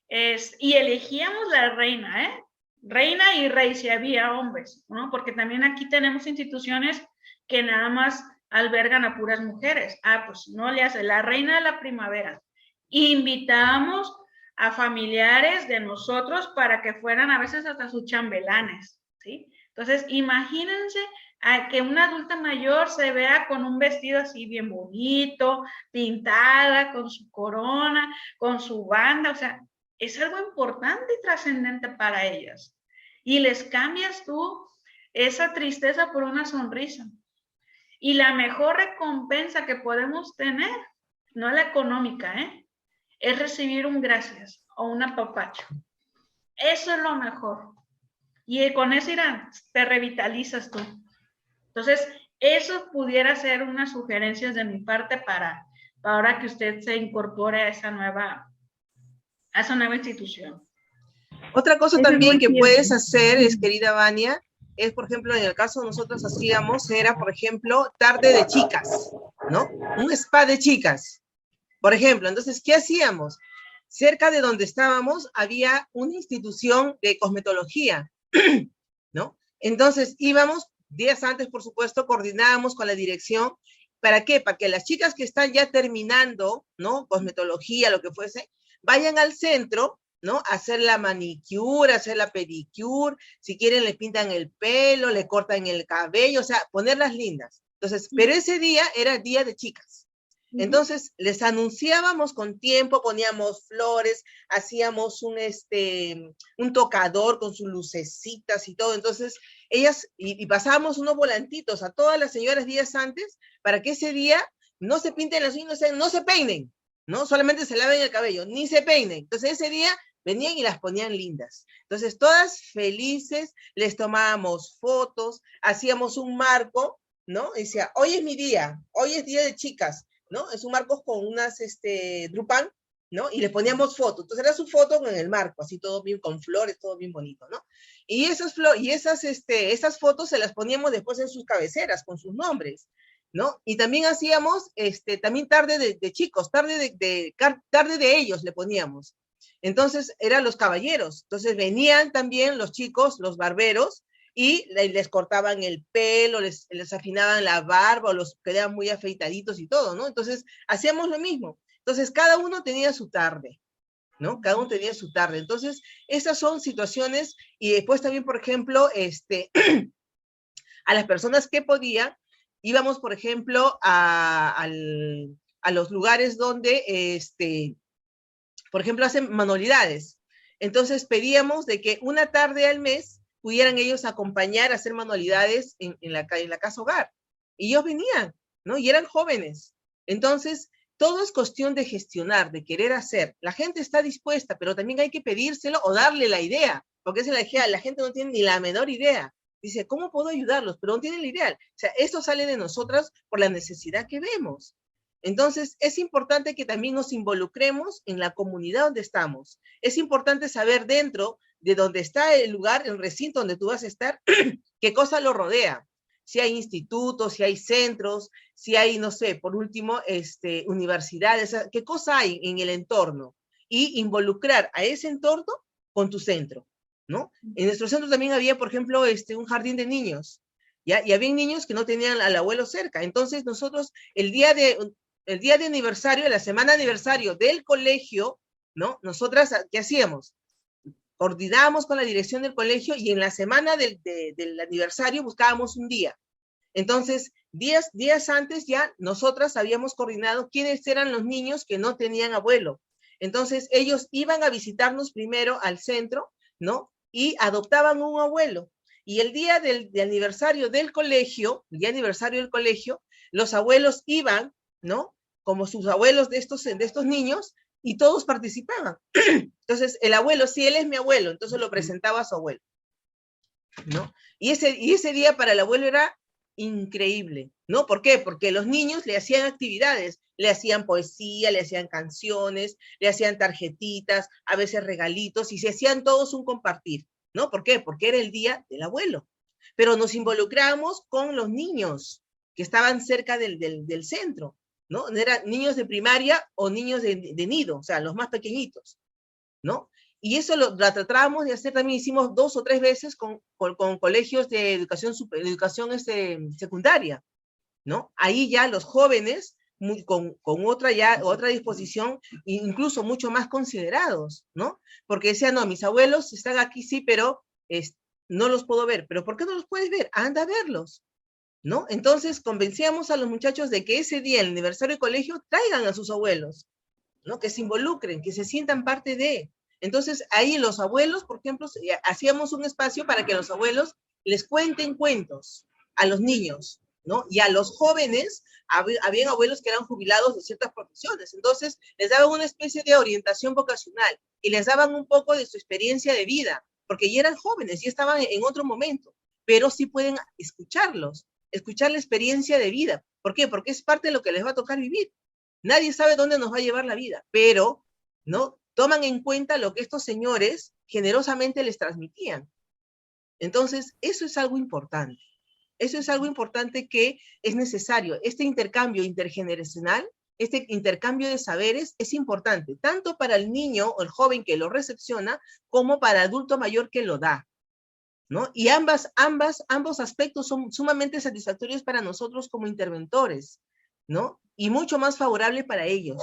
Y elegíamos la reina, Reina y rey si había hombres, ¿no? Porque también aquí tenemos instituciones que nada más albergan a puras mujeres. Pues no le hace la reina de la primavera. Invitábamos a familiares de nosotros para que fueran a veces hasta sus chambelanes, ¿sí? Entonces, imagínense a que una adulta mayor se vea con un vestido así bien bonito, pintada, con su corona, con su banda, o sea, es algo importante y trascendente para ellas. Y les cambias tú esa tristeza por una sonrisa. Y la mejor recompensa que podemos tener, no es la económica, es recibir un gracias o un apapacho. Eso es lo mejor. Y con eso, Irán, te revitalizas tú. Entonces, eso pudiera ser unas sugerencias de mi parte para ahora que usted se incorpore a esa nueva institución. Otra cosa también que puedes hacer, querida Vania, es, por ejemplo, en el caso nosotros hacíamos, era, por ejemplo, tarde de chicas, ¿no? Un spa de chicas, por ejemplo. Entonces, ¿qué hacíamos? Cerca de donde estábamos había una institución de cosmetología, ¿no? Entonces, íbamos días antes, por supuesto, coordinábamos con la dirección. ¿Para qué? Para que las chicas que están ya terminando, ¿no? Cosmetología, lo que fuese, vayan al centro, ¿no? A hacer la manicure, hacer la pedicure, si quieren le pintan el pelo, le cortan el cabello, o sea, ponerlas lindas. Entonces, pero ese día era día de chicas. Entonces, les anunciábamos con tiempo, poníamos flores, hacíamos un tocador con sus lucecitas y todo. Entonces, ellas, y pasábamos unos volantitos a todas las señoras días antes para que ese día no se pinten las uñas, no se peinen, ¿no? Solamente se laven el cabello, ni se peinen. Entonces, ese día venían y las ponían lindas. Entonces, todas felices, les tomábamos fotos, hacíamos un marco, ¿no? Y decía, hoy es mi día, hoy es día de chicas, ¿no? Es un marco con unas, drupan, ¿no? Y le poníamos fotos. Entonces era su foto en el marco, así todo bien, con flores, todo bien bonito, ¿no? Y esas fotos se las poníamos después en sus cabeceras, con sus nombres, ¿no? Y también hacíamos, también tarde de chicos, tarde de ellos le poníamos. Entonces eran los caballeros. Entonces venían también los chicos, los barberos, y les cortaban el pelo, les afinaban la barba, o los quedaban muy afeitaditos y todo, ¿no? Entonces hacíamos lo mismo. Entonces, cada uno tenía su tarde, ¿no? Cada uno tenía su tarde. Entonces, esas son situaciones, y después también, por ejemplo, a las personas que podían, íbamos, por ejemplo, a los lugares donde, por ejemplo, hacen manualidades. Entonces, pedíamos de que una tarde al mes pudieran ellos acompañar a hacer manualidades en la casa hogar. Y ellos venían, ¿no? Y eran jóvenes. Entonces, todo es cuestión de gestionar, de querer hacer. La gente está dispuesta, pero también hay que pedírselo o darle la idea, porque esa es la gente no tiene ni la menor idea. Dice, ¿cómo puedo ayudarlos? Pero no tiene la idea. O sea, esto sale de nosotras por la necesidad que vemos. Entonces, es importante que también nos involucremos en la comunidad donde estamos. Es importante saber dentro de donde está el lugar, el recinto donde tú vas a estar, qué cosa lo rodea. Si hay institutos, si hay centros, si hay, no sé, por último, universidades, qué cosa hay en el entorno, y involucrar a ese entorno con tu centro, ¿no? En nuestro centro también había, por ejemplo, un jardín de niños, ¿ya? Y había niños que no tenían al abuelo cerca. Entonces nosotros, el día de aniversario, la semana de aniversario del colegio, ¿no? Nosotras, ¿qué hacíamos? Coordinábamos con la dirección del colegio, y en la semana del aniversario buscábamos un día. Entonces, días antes ya nosotras habíamos coordinado quiénes eran los niños que no tenían abuelo. Entonces, ellos iban a visitarnos primero al centro, ¿no? Y adoptaban un abuelo. Y el día del aniversario del colegio, los abuelos iban, ¿no? Como sus abuelos de estos niños, y todos participaban. Entonces, el abuelo, si él es mi abuelo, entonces lo presentaba a su abuelo, ¿no? Y ese día para el abuelo era increíble, ¿no? ¿Por qué? Porque los niños le hacían actividades, le hacían poesía, le hacían canciones, le hacían tarjetitas, a veces regalitos, y se hacían todos un compartir, ¿no? ¿Por qué? Porque era el día del abuelo. Pero nos involucramos con los niños que estaban cerca del centro, ¿no? Eran niños de primaria o niños de nido, o sea, los más pequeñitos, ¿no? Y eso lo tratábamos de hacer, también hicimos 2 o 3 veces con colegios de educación secundaria, ¿no? Ahí ya los jóvenes, con otra disposición, incluso mucho más considerados, ¿no? Porque decían, no, mis abuelos están aquí, sí, pero no los puedo ver. ¿Pero por qué no los puedes ver? Anda a verlos, ¿no? Entonces convencíamos a los muchachos de que ese día, el aniversario del colegio, traigan a sus abuelos, ¿no? Que se involucren, que se sientan parte de. Entonces ahí los abuelos, por ejemplo, hacíamos un espacio para que los abuelos les cuenten cuentos a los niños, ¿no? Y a los jóvenes, habían abuelos que eran jubilados de ciertas profesiones, entonces les daban una especie de orientación vocacional y les daban un poco de su experiencia de vida, porque ya eran jóvenes, ya estaban en otro momento, pero sí pueden escucharlos, escuchar la experiencia de vida. ¿Por qué? Porque es parte de lo que les va a tocar vivir. Nadie sabe dónde nos va a llevar la vida, pero, ¿no? Toman en cuenta lo que estos señores generosamente les transmitían. Entonces, eso es algo importante. Eso es algo importante que es necesario. Este intercambio intergeneracional, este intercambio de saberes es importante, tanto para el niño o el joven que lo recepciona, como para el adulto mayor que lo da, ¿no? Y ambos aspectos son sumamente satisfactorios para nosotros como interventores, ¿no? Y mucho más favorable para ellos,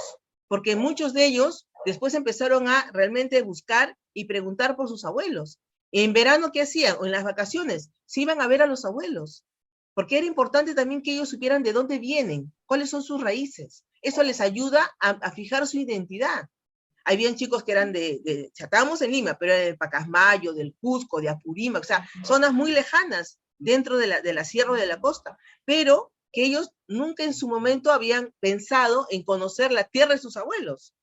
porque muchos de ellos después empezaron a realmente buscar y preguntar por sus abuelos. En verano, ¿qué hacían? O en las vacaciones, se iban a ver a los abuelos, porque era importante también que ellos supieran de dónde vienen, cuáles son sus raíces. Eso les ayuda a fijar su identidad. Habían chicos que eran estábamos en Lima, pero del Pacasmayo, del Cusco, de Apurímac, o sea, zonas muy lejanas dentro de la sierra de la costa, pero que ellos nunca en su momento habían pensado en conocer la tierra de sus abuelos.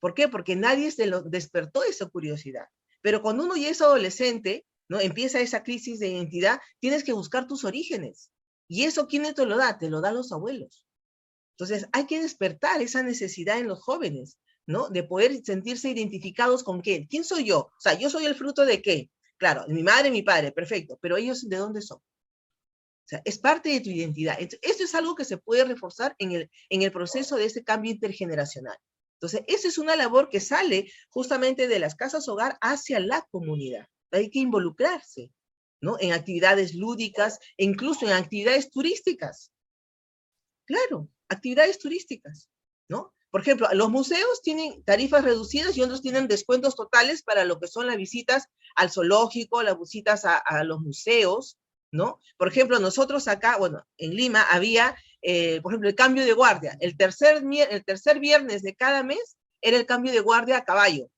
¿Por qué? Porque nadie se lo despertó esa curiosidad. Pero cuando uno ya es adolescente, ¿no? Empieza esa crisis de identidad, tienes que buscar tus orígenes. ¿Y eso quién te lo da? Te lo dan los abuelos. Entonces, hay que despertar esa necesidad en los jóvenes, ¿no? De poder sentirse identificados con qué. ¿Quién soy yo? O sea, ¿yo soy el fruto de qué? Claro, mi madre, mi padre, perfecto. Pero ellos, ¿de dónde son? O sea, es parte de tu identidad. Esto es algo que se puede reforzar en el proceso de ese cambio intergeneracional. Entonces, esa es una labor que sale justamente de las casas hogar hacia la comunidad. Hay que involucrarse, ¿no? En actividades lúdicas e incluso en actividades turísticas. Claro, actividades turísticas, ¿no? Por ejemplo, los museos tienen tarifas reducidas y otros tienen descuentos totales para lo que son las visitas al zoológico, las visitas a los museos, ¿no? Por ejemplo, nosotros acá, bueno, en Lima había, por ejemplo, el cambio de guardia. El tercer viernes de cada mes era el cambio de guardia a caballo,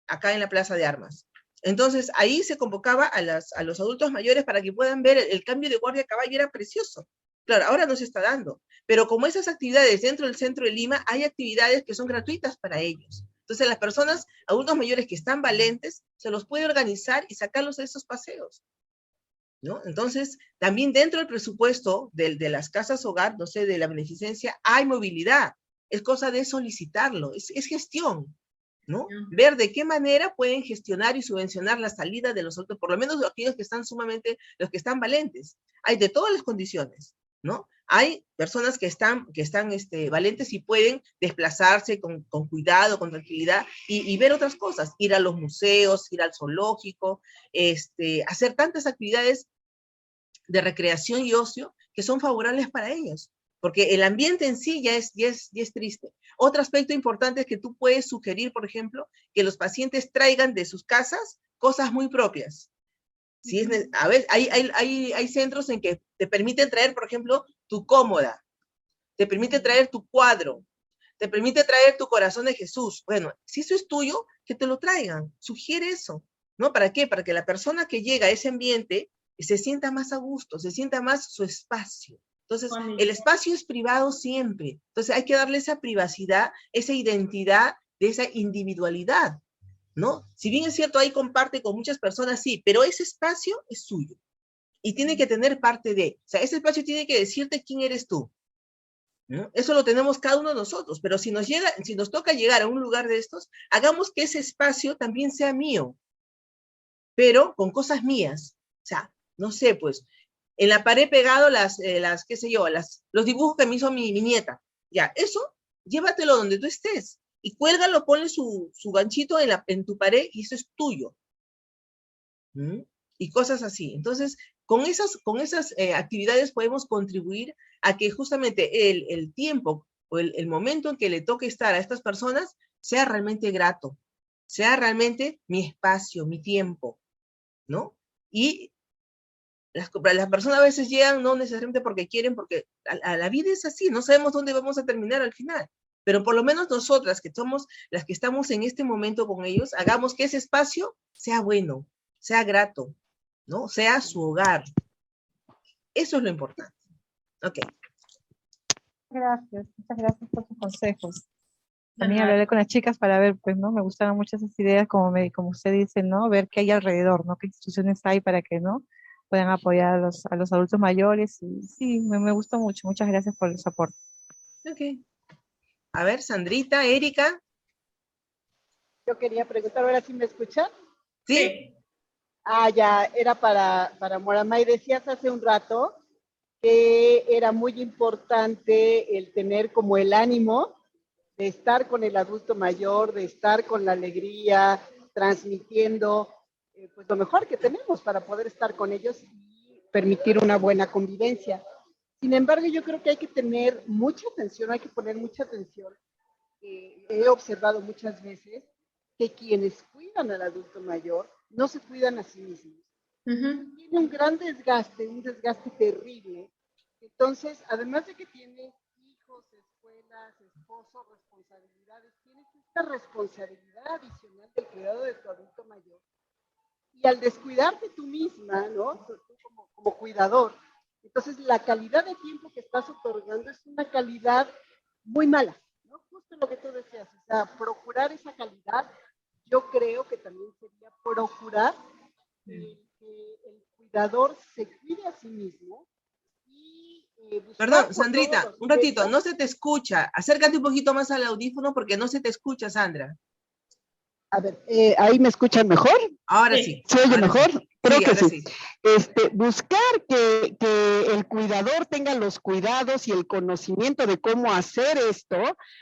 acá en la Plaza de Armas. Entonces, ahí se convocaba a los adultos mayores para que puedan ver el cambio de guardia a caballo, era precioso. Claro, ahora no se está dando, pero como esas actividades dentro del centro de Lima, hay actividades que son gratuitas para ellos. Entonces, las personas, adultos mayores que están valentes, se los puede organizar y sacarlos de esos paseos, ¿no? Entonces, también dentro del presupuesto de las casas hogar, no sé, de la beneficencia, hay movilidad. Es cosa de solicitarlo, es gestión, ¿no? Ver de qué manera pueden gestionar y subvencionar la salida de los adultos, por lo menos aquellos que están los que están valentes. Hay de todas las condiciones, ¿no? Hay personas que están valentes y pueden desplazarse con cuidado, con tranquilidad y ver otras cosas, ir a los museos, ir al zoológico, hacer tantas actividades de recreación y ocio que son favorables para ellos, porque el ambiente en sí ya es triste. Otro aspecto importante es que tú puedes sugerir, por ejemplo, que los pacientes traigan de sus casas cosas muy propias. Si es, a ver, hay centros en que te permiten traer, por ejemplo, tu cómoda, te permite traer tu cuadro, te permite traer tu corazón de Jesús. Bueno, si eso es tuyo, que te lo traigan. Sugiere eso, ¿no? ¿Para qué? Para que la persona que llega a ese ambiente se sienta más a gusto, se sienta más su espacio. Entonces, el espacio es privado siempre. Entonces, hay que darle esa privacidad, esa identidad, de esa individualidad, ¿no? Si bien es cierto, ahí comparte con muchas personas, sí, pero ese espacio es suyo. Y tiene que tener parte de, o sea, ese espacio tiene que decirte quién eres tú, ¿no? Eso lo tenemos cada uno de nosotros, pero si nos toca llegar a un lugar de estos, hagamos que ese espacio también sea mío, pero con cosas mías. O sea, no sé, pues, en la pared pegado qué sé yo, los dibujos que me hizo mi nieta. Ya, eso, llévatelo donde tú estés y cuélgalo, ponle su ganchito en tu pared y eso es tuyo. ¿Mm? Y cosas así. Entonces, con esas actividades podemos contribuir a que justamente el tiempo o el momento en que le toque estar a estas personas sea realmente grato, sea realmente mi espacio, mi tiempo, ¿no? Y las personas a veces llegan no necesariamente porque quieren, porque a la vida es así, no sabemos dónde vamos a terminar al final, pero por lo menos nosotras que somos las que estamos en este momento con ellos, hagamos que ese espacio sea bueno, sea grato, ¿no? Sea su hogar. Eso es lo importante. Ok. Gracias, muchas gracias por sus consejos. También hablaré con las chicas para ver, pues, ¿no? Me gustaron muchas esas ideas, como usted dice, ¿no? Ver qué hay alrededor, ¿no? Qué instituciones hay para que, ¿no? Puedan apoyar a los adultos mayores. Y sí, me gustó mucho. Muchas gracias por el soporte. Ok. A ver, Sandrita, Erika. Yo quería preguntar, ¿ahora sí me escuchan? ¿Sí? Ah, ya, era para Moramay. Decías hace un rato que era muy importante el tener como el ánimo de estar con el adulto mayor, de estar con la alegría, transmitiendo pues lo mejor que tenemos para poder estar con ellos y permitir una buena convivencia. Sin embargo, yo creo que hay que tener mucha atención, hay que poner mucha atención. He observado muchas veces que quienes cuidan al adulto mayor no se cuidan a sí mismos. Tiene un gran desgaste, un desgaste terrible. Entonces, además de que tiene hijos, escuelas, esposos, responsabilidades, tienes esta responsabilidad adicional del cuidado de tu adulto mayor. Y al descuidarte tú misma, ¿no? Tú como cuidador, entonces la calidad de tiempo que estás otorgando es una calidad muy mala, ¿no? Justo lo que tú decías, o sea, procurar esa calidad, yo creo que también sería procurar que el cuidador se cuide a sí mismo y buscar Perdón, por Sandrita, todos los un ratito, medios. no se te escucha. Acércate un poquito más al audífono porque no se te escucha, Sandra. A ver, ¿ahí me escuchan mejor? Ahora Sí. sí. ¿Se oye ahora mejor? sí. Creo Sí, que ahora sí. sí. Buscar que el cuidador tenga los cuidados y el conocimiento de cómo hacer esto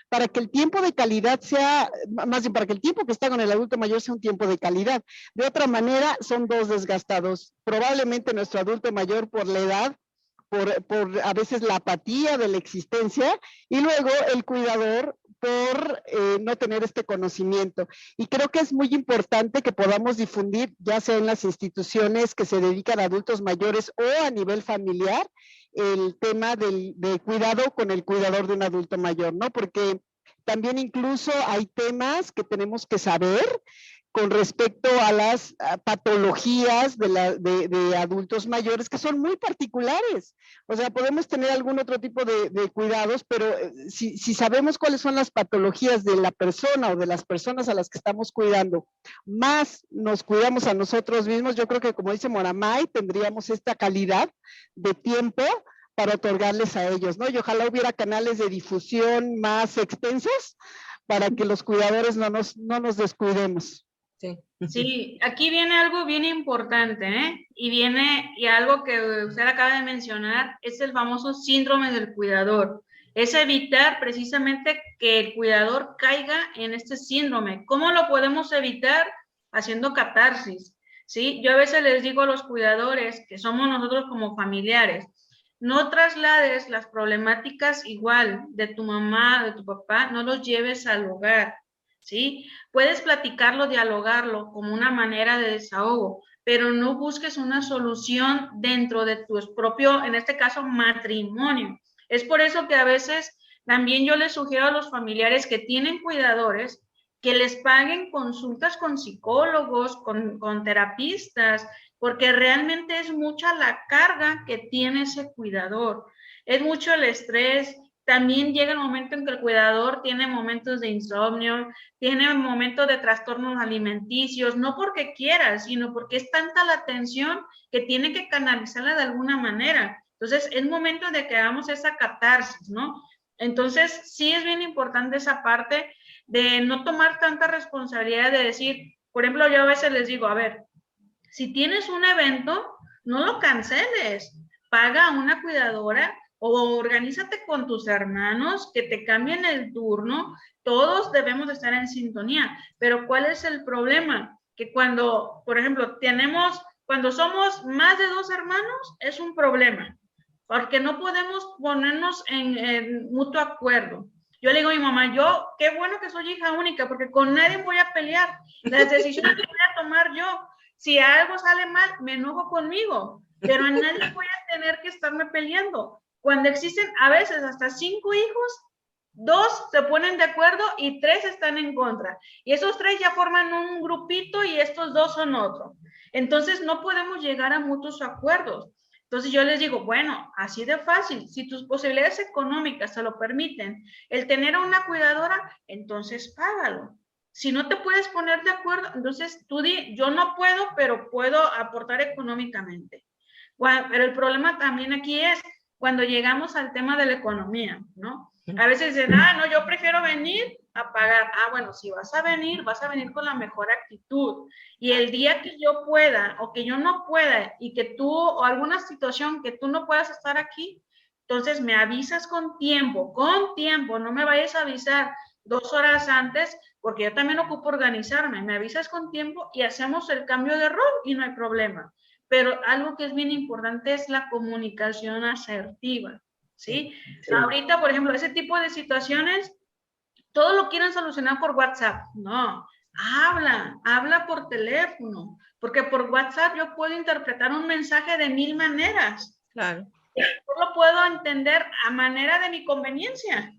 para que el tiempo de calidad sea, más bien para que el tiempo que está con el adulto mayor sea un tiempo de calidad. De otra manera, son dos desgastados. Probablemente nuestro adulto mayor por la edad, por a veces la apatía de la existencia, y luego el cuidador por no tener este conocimiento. Y creo que es muy importante que podamos difundir, ya sea en las instituciones que se dedican a adultos mayores o a nivel familiar, el tema de cuidado con el cuidador de un adulto mayor, ¿no? Porque también incluso hay temas que tenemos que saber con respecto a las patologías de adultos mayores que son muy particulares. O sea, podemos tener algún otro tipo de cuidados, pero si sabemos cuáles son las patologías de la persona o de las personas a las que estamos cuidando, más nos cuidamos a nosotros mismos, yo creo que como dice Moramay, tendríamos esta calidad de tiempo para otorgarles a ellos, ¿no? Y ojalá hubiera canales de difusión más extensos para que los cuidadores no nos descuidemos. Sí. Sí, aquí viene algo bien importante, ¿eh? Y algo que usted acaba de mencionar, es el famoso síndrome del cuidador. Es evitar precisamente que el cuidador caiga en este síndrome. ¿Cómo lo podemos evitar? Haciendo catarsis, ¿sí? Yo a veces les digo a los cuidadores, que somos nosotros como familiares, no traslades las problemáticas igual de tu mamá, de tu papá, no los lleves al hogar, ¿sí? Puedes platicarlo, dialogarlo como una manera de desahogo, pero no busques una solución dentro de tu propio, en este caso, matrimonio. Es por eso que a veces también yo les sugiero a los familiares que tienen cuidadores que les paguen consultas con psicólogos, con terapistas, porque realmente es mucha la carga que tiene ese cuidador. Es mucho el estrés. También llega el momento en que el cuidador tiene momentos de insomnio, tiene momentos de trastornos alimenticios, no porque quiera, sino porque es tanta la tensión que tiene que canalizarla de alguna manera. Entonces, es momento de que hagamos esa catarsis, ¿no? Entonces, sí es bien importante esa parte de no tomar tanta responsabilidad de decir, por ejemplo, yo a veces les digo, a ver, si tienes un evento, no lo canceles, paga a una cuidadora o organízate con tus hermanos que te cambien el turno. Todos debemos estar en sintonía, pero ¿cuál es el problema? Que cuando, por ejemplo, cuando somos más de 2 hermanos, es un problema, porque no podemos ponernos en mutuo acuerdo. Yo le digo a mi mamá, qué bueno que soy hija única, porque con nadie voy a pelear. Las decisiones las voy a tomar yo. Si algo sale mal, me enojo conmigo, pero en nadie voy a tener que estarme peleando. Cuando existen a veces hasta 5 hijos, 2 se ponen de acuerdo y 3 están en contra. Y esos 3 ya forman un grupito y estos 2 son otro. Entonces no podemos llegar a mutuos acuerdos. Entonces yo les digo, bueno, así de fácil, si tus posibilidades económicas te lo permiten, el tener a una cuidadora, entonces págalo. Si no te puedes poner de acuerdo, entonces tú di, yo no puedo, pero puedo aportar económicamente. Bueno, pero el problema también aquí es cuando llegamos al tema de la economía, ¿no? A veces dicen, no, yo prefiero venir a pagar. Bueno, si vas a venir con la mejor actitud. Y el día que yo pueda o que yo no pueda y que tú, o alguna situación que tú no puedas estar aquí, entonces me avisas con tiempo, no me vayas a avisar 2 horas antes, porque yo también ocupo organizarme, me avisas con tiempo y hacemos el cambio de rol y no hay problema. Pero algo que es bien importante es la comunicación asertiva, ¿sí? Sí. Ahorita, por ejemplo, ese tipo de situaciones, todo lo quieren solucionar por WhatsApp. No, habla por teléfono, porque por WhatsApp yo puedo interpretar un mensaje de 1000 maneras. Claro. Yo lo puedo entender a manera de mi conveniencia,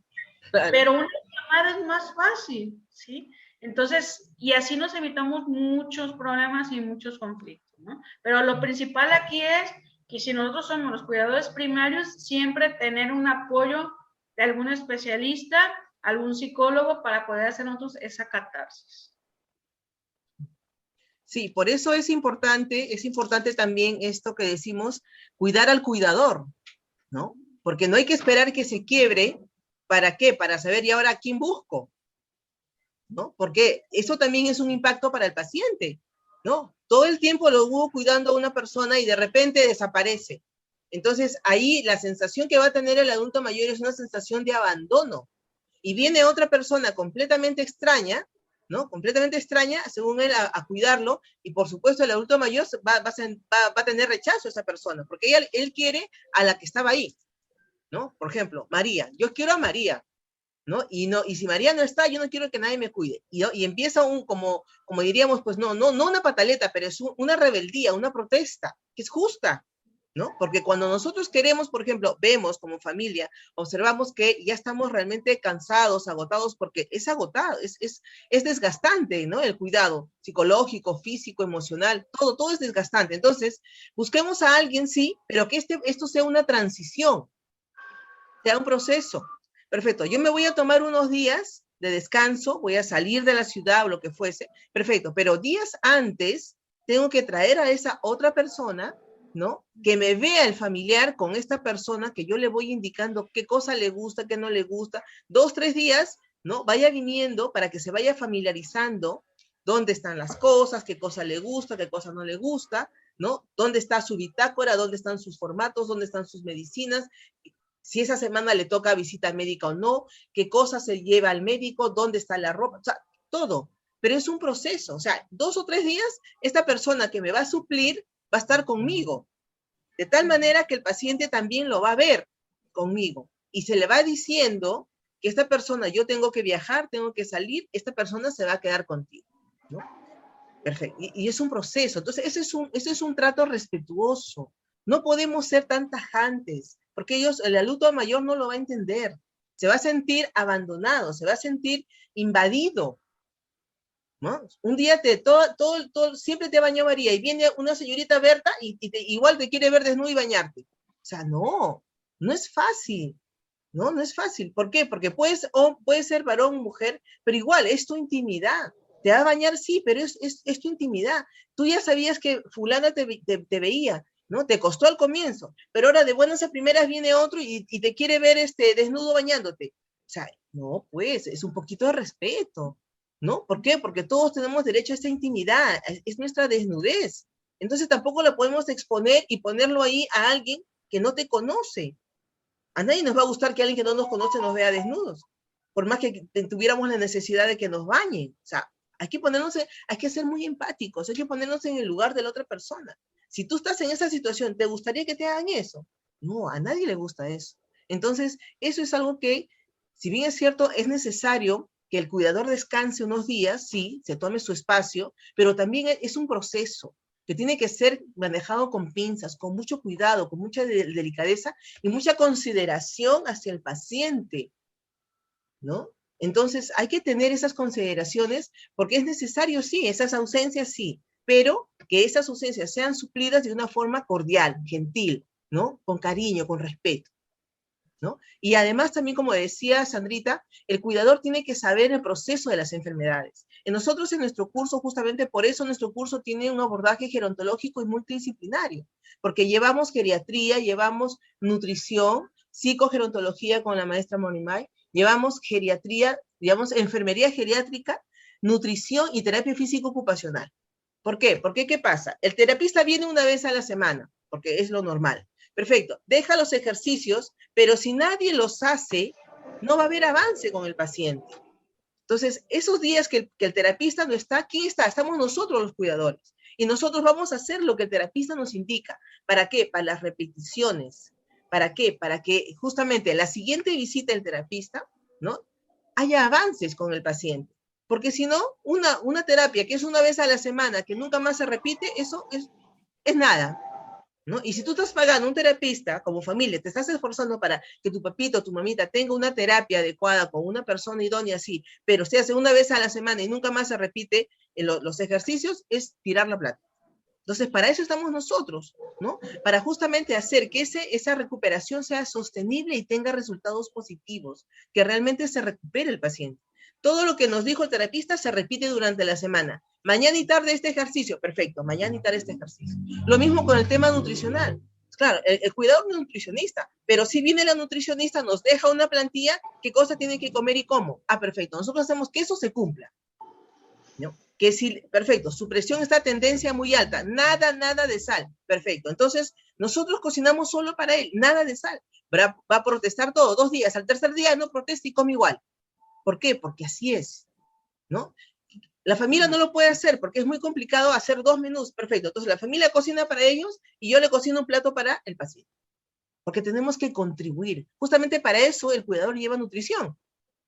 claro. Pero una llamada es más fácil, ¿sí? Entonces, y así nos evitamos muchos problemas y muchos conflictos, ¿no? Pero lo principal aquí es que si nosotros somos los cuidadores primarios, siempre tener un apoyo de algún especialista, algún psicólogo para poder hacer nosotros esa catarsis. Sí, por eso es importante también esto que decimos, cuidar al cuidador, ¿no? Porque no hay que esperar que se quiebre, ¿para qué? Para saber, ¿y ahora a quién busco? ¿No? Porque eso también es un impacto para el paciente, ¿no? Todo el tiempo lo hubo cuidando a una persona y de repente desaparece. Entonces, ahí la sensación que va a tener el adulto mayor es una sensación de abandono. Y viene otra persona completamente extraña, ¿no? Completamente extraña, según él, a cuidarlo, y por supuesto el adulto mayor va a tener rechazo a esa persona, porque él quiere a la que estaba ahí, ¿no? Por ejemplo, María, yo quiero a María, ¿no? Y si María no está, yo no quiero que nadie me cuide. Y empieza como diríamos, pues no una pataleta, pero es una rebeldía, una protesta, que es justa, ¿no? Porque cuando nosotros queremos, por ejemplo, vemos como familia, observamos que ya estamos realmente cansados, agotados, porque es agotado, es desgastante, ¿no? El cuidado psicológico, físico, emocional, todo es desgastante. Entonces, busquemos a alguien, sí, pero que esto sea una transición, sea un proceso. Perfecto, yo me voy a tomar unos días de descanso, voy a salir de la ciudad o lo que fuese, perfecto, pero días antes tengo que traer a esa otra persona, ¿no? Que me vea el familiar con esta persona, que yo le voy indicando qué cosa le gusta, qué no le gusta, 2, 3 días, ¿no? Vaya viniendo para que se vaya familiarizando dónde están las cosas, qué cosa le gusta, qué cosa no le gusta, ¿no? Dónde está su bitácora, dónde están sus formatos, dónde están sus medicinas, si esa semana le toca visita médica o no, qué cosa se lleva al médico, dónde está la ropa, o sea, todo. Pero es un proceso, o sea, 2 o 3 días, esta persona que me va a suplir va a estar conmigo, de tal manera que el paciente también lo va a ver conmigo, y se le va diciendo que esta persona, yo tengo que viajar, tengo que salir, esta persona se va a quedar contigo, ¿no? Perfecto, y es un proceso, entonces ese es un trato respetuoso, no podemos ser tan tajantes, porque el adulto mayor no lo va a entender, se va a sentir abandonado, se va a sentir invadido, ¿no? Un día siempre te bañó María y viene una señorita Berta y igual te quiere ver desnudo y bañarte. O sea, no es fácil, no es fácil. ¿Por qué? Porque puede ser varón o mujer, pero igual es tu intimidad. Te va a bañar, sí, pero es tu intimidad. Tú ya sabías que fulana te veía, ¿no? Te costó al comienzo, pero ahora de buenas a primeras viene otro y te quiere ver desnudo bañándote. O sea, no, pues, es un poquito de respeto, ¿no? ¿Por qué? Porque todos tenemos derecho a esta intimidad, es nuestra desnudez. Entonces tampoco la podemos exponer y ponerlo ahí a alguien que no te conoce. A nadie nos va a gustar que alguien que no nos conoce nos vea desnudos, por más que tuviéramos la necesidad de que nos bañen. O sea, hay que ser muy empáticos, hay que ponernos en el lugar de la otra persona. Si tú estás en esa situación, ¿te gustaría que te hagan eso? No, a nadie le gusta eso. Entonces, eso es algo que, si bien es cierto, es necesario que el cuidador descanse unos días, sí, se tome su espacio, pero también es un proceso que tiene que ser manejado con pinzas, con mucho cuidado, con mucha delicadeza y mucha consideración hacia el paciente, ¿no? Entonces, hay que tener esas consideraciones porque es necesario, sí, esas ausencias, sí, pero que esas ausencias sean suplidas de una forma cordial, gentil, ¿no? Con cariño, con respeto, ¿no? Y además también, como decía Sandrita, el cuidador tiene que saber el proceso de las enfermedades. Nosotros en nuestro curso, justamente por eso nuestro curso tiene un abordaje gerontológico y multidisciplinario, porque llevamos geriatría, llevamos nutrición, psicogerontología con la maestra Morimay, llevamos geriatría, llevamos enfermería geriátrica, nutrición y terapia físico ocupacional. ¿Por qué? Porque, ¿qué pasa? El terapista viene una vez a la semana, porque es lo normal. Perfecto, deja los ejercicios, pero si nadie los hace, no va a haber avance con el paciente. Entonces, esos días que el terapista no está, ¿quién está? Estamos nosotros los cuidadores. Y nosotros vamos a hacer lo que el terapista nos indica. ¿Para qué? Para las repeticiones. ¿Para qué? Para que justamente la siguiente visita del terapista, ¿no? Haya avances con el paciente. Porque si no, una terapia que es una vez a la semana, que nunca más se repite, eso es nada, ¿no? Y si tú estás pagando un terapista como familia, te estás esforzando para que tu papito o tu mamita tenga una terapia adecuada con una persona idónea así, pero se hace una vez a la semana y nunca más se repite los ejercicios, es tirar la plata. Entonces, para eso estamos nosotros, ¿no? Para justamente hacer que esa recuperación sea sostenible y tenga resultados positivos, que realmente se recupere el paciente. Todo lo que nos dijo el terapista se repite durante la semana. Mañana y tarde este ejercicio, perfecto, mañana y tarde este ejercicio. Lo mismo con el tema nutricional. Claro, el cuidador no es nutricionista, pero si viene la nutricionista, nos deja una plantilla, qué cosa tiene que comer y cómo. Ah, perfecto, nosotros hacemos que eso se cumpla, ¿no? Que si, perfecto, su presión está a tendencia muy alta, nada de sal, perfecto. Entonces, nosotros cocinamos solo para él, nada de sal. Va a protestar todo, 2 días, al tercer día no protesta y come igual. ¿Por qué? Porque así es, ¿no? La familia no lo puede hacer porque es muy complicado hacer 2 menús, perfecto. Entonces la familia cocina para ellos y yo le cocino un plato para el paciente. Porque tenemos que contribuir. Justamente para eso el cuidador lleva nutrición,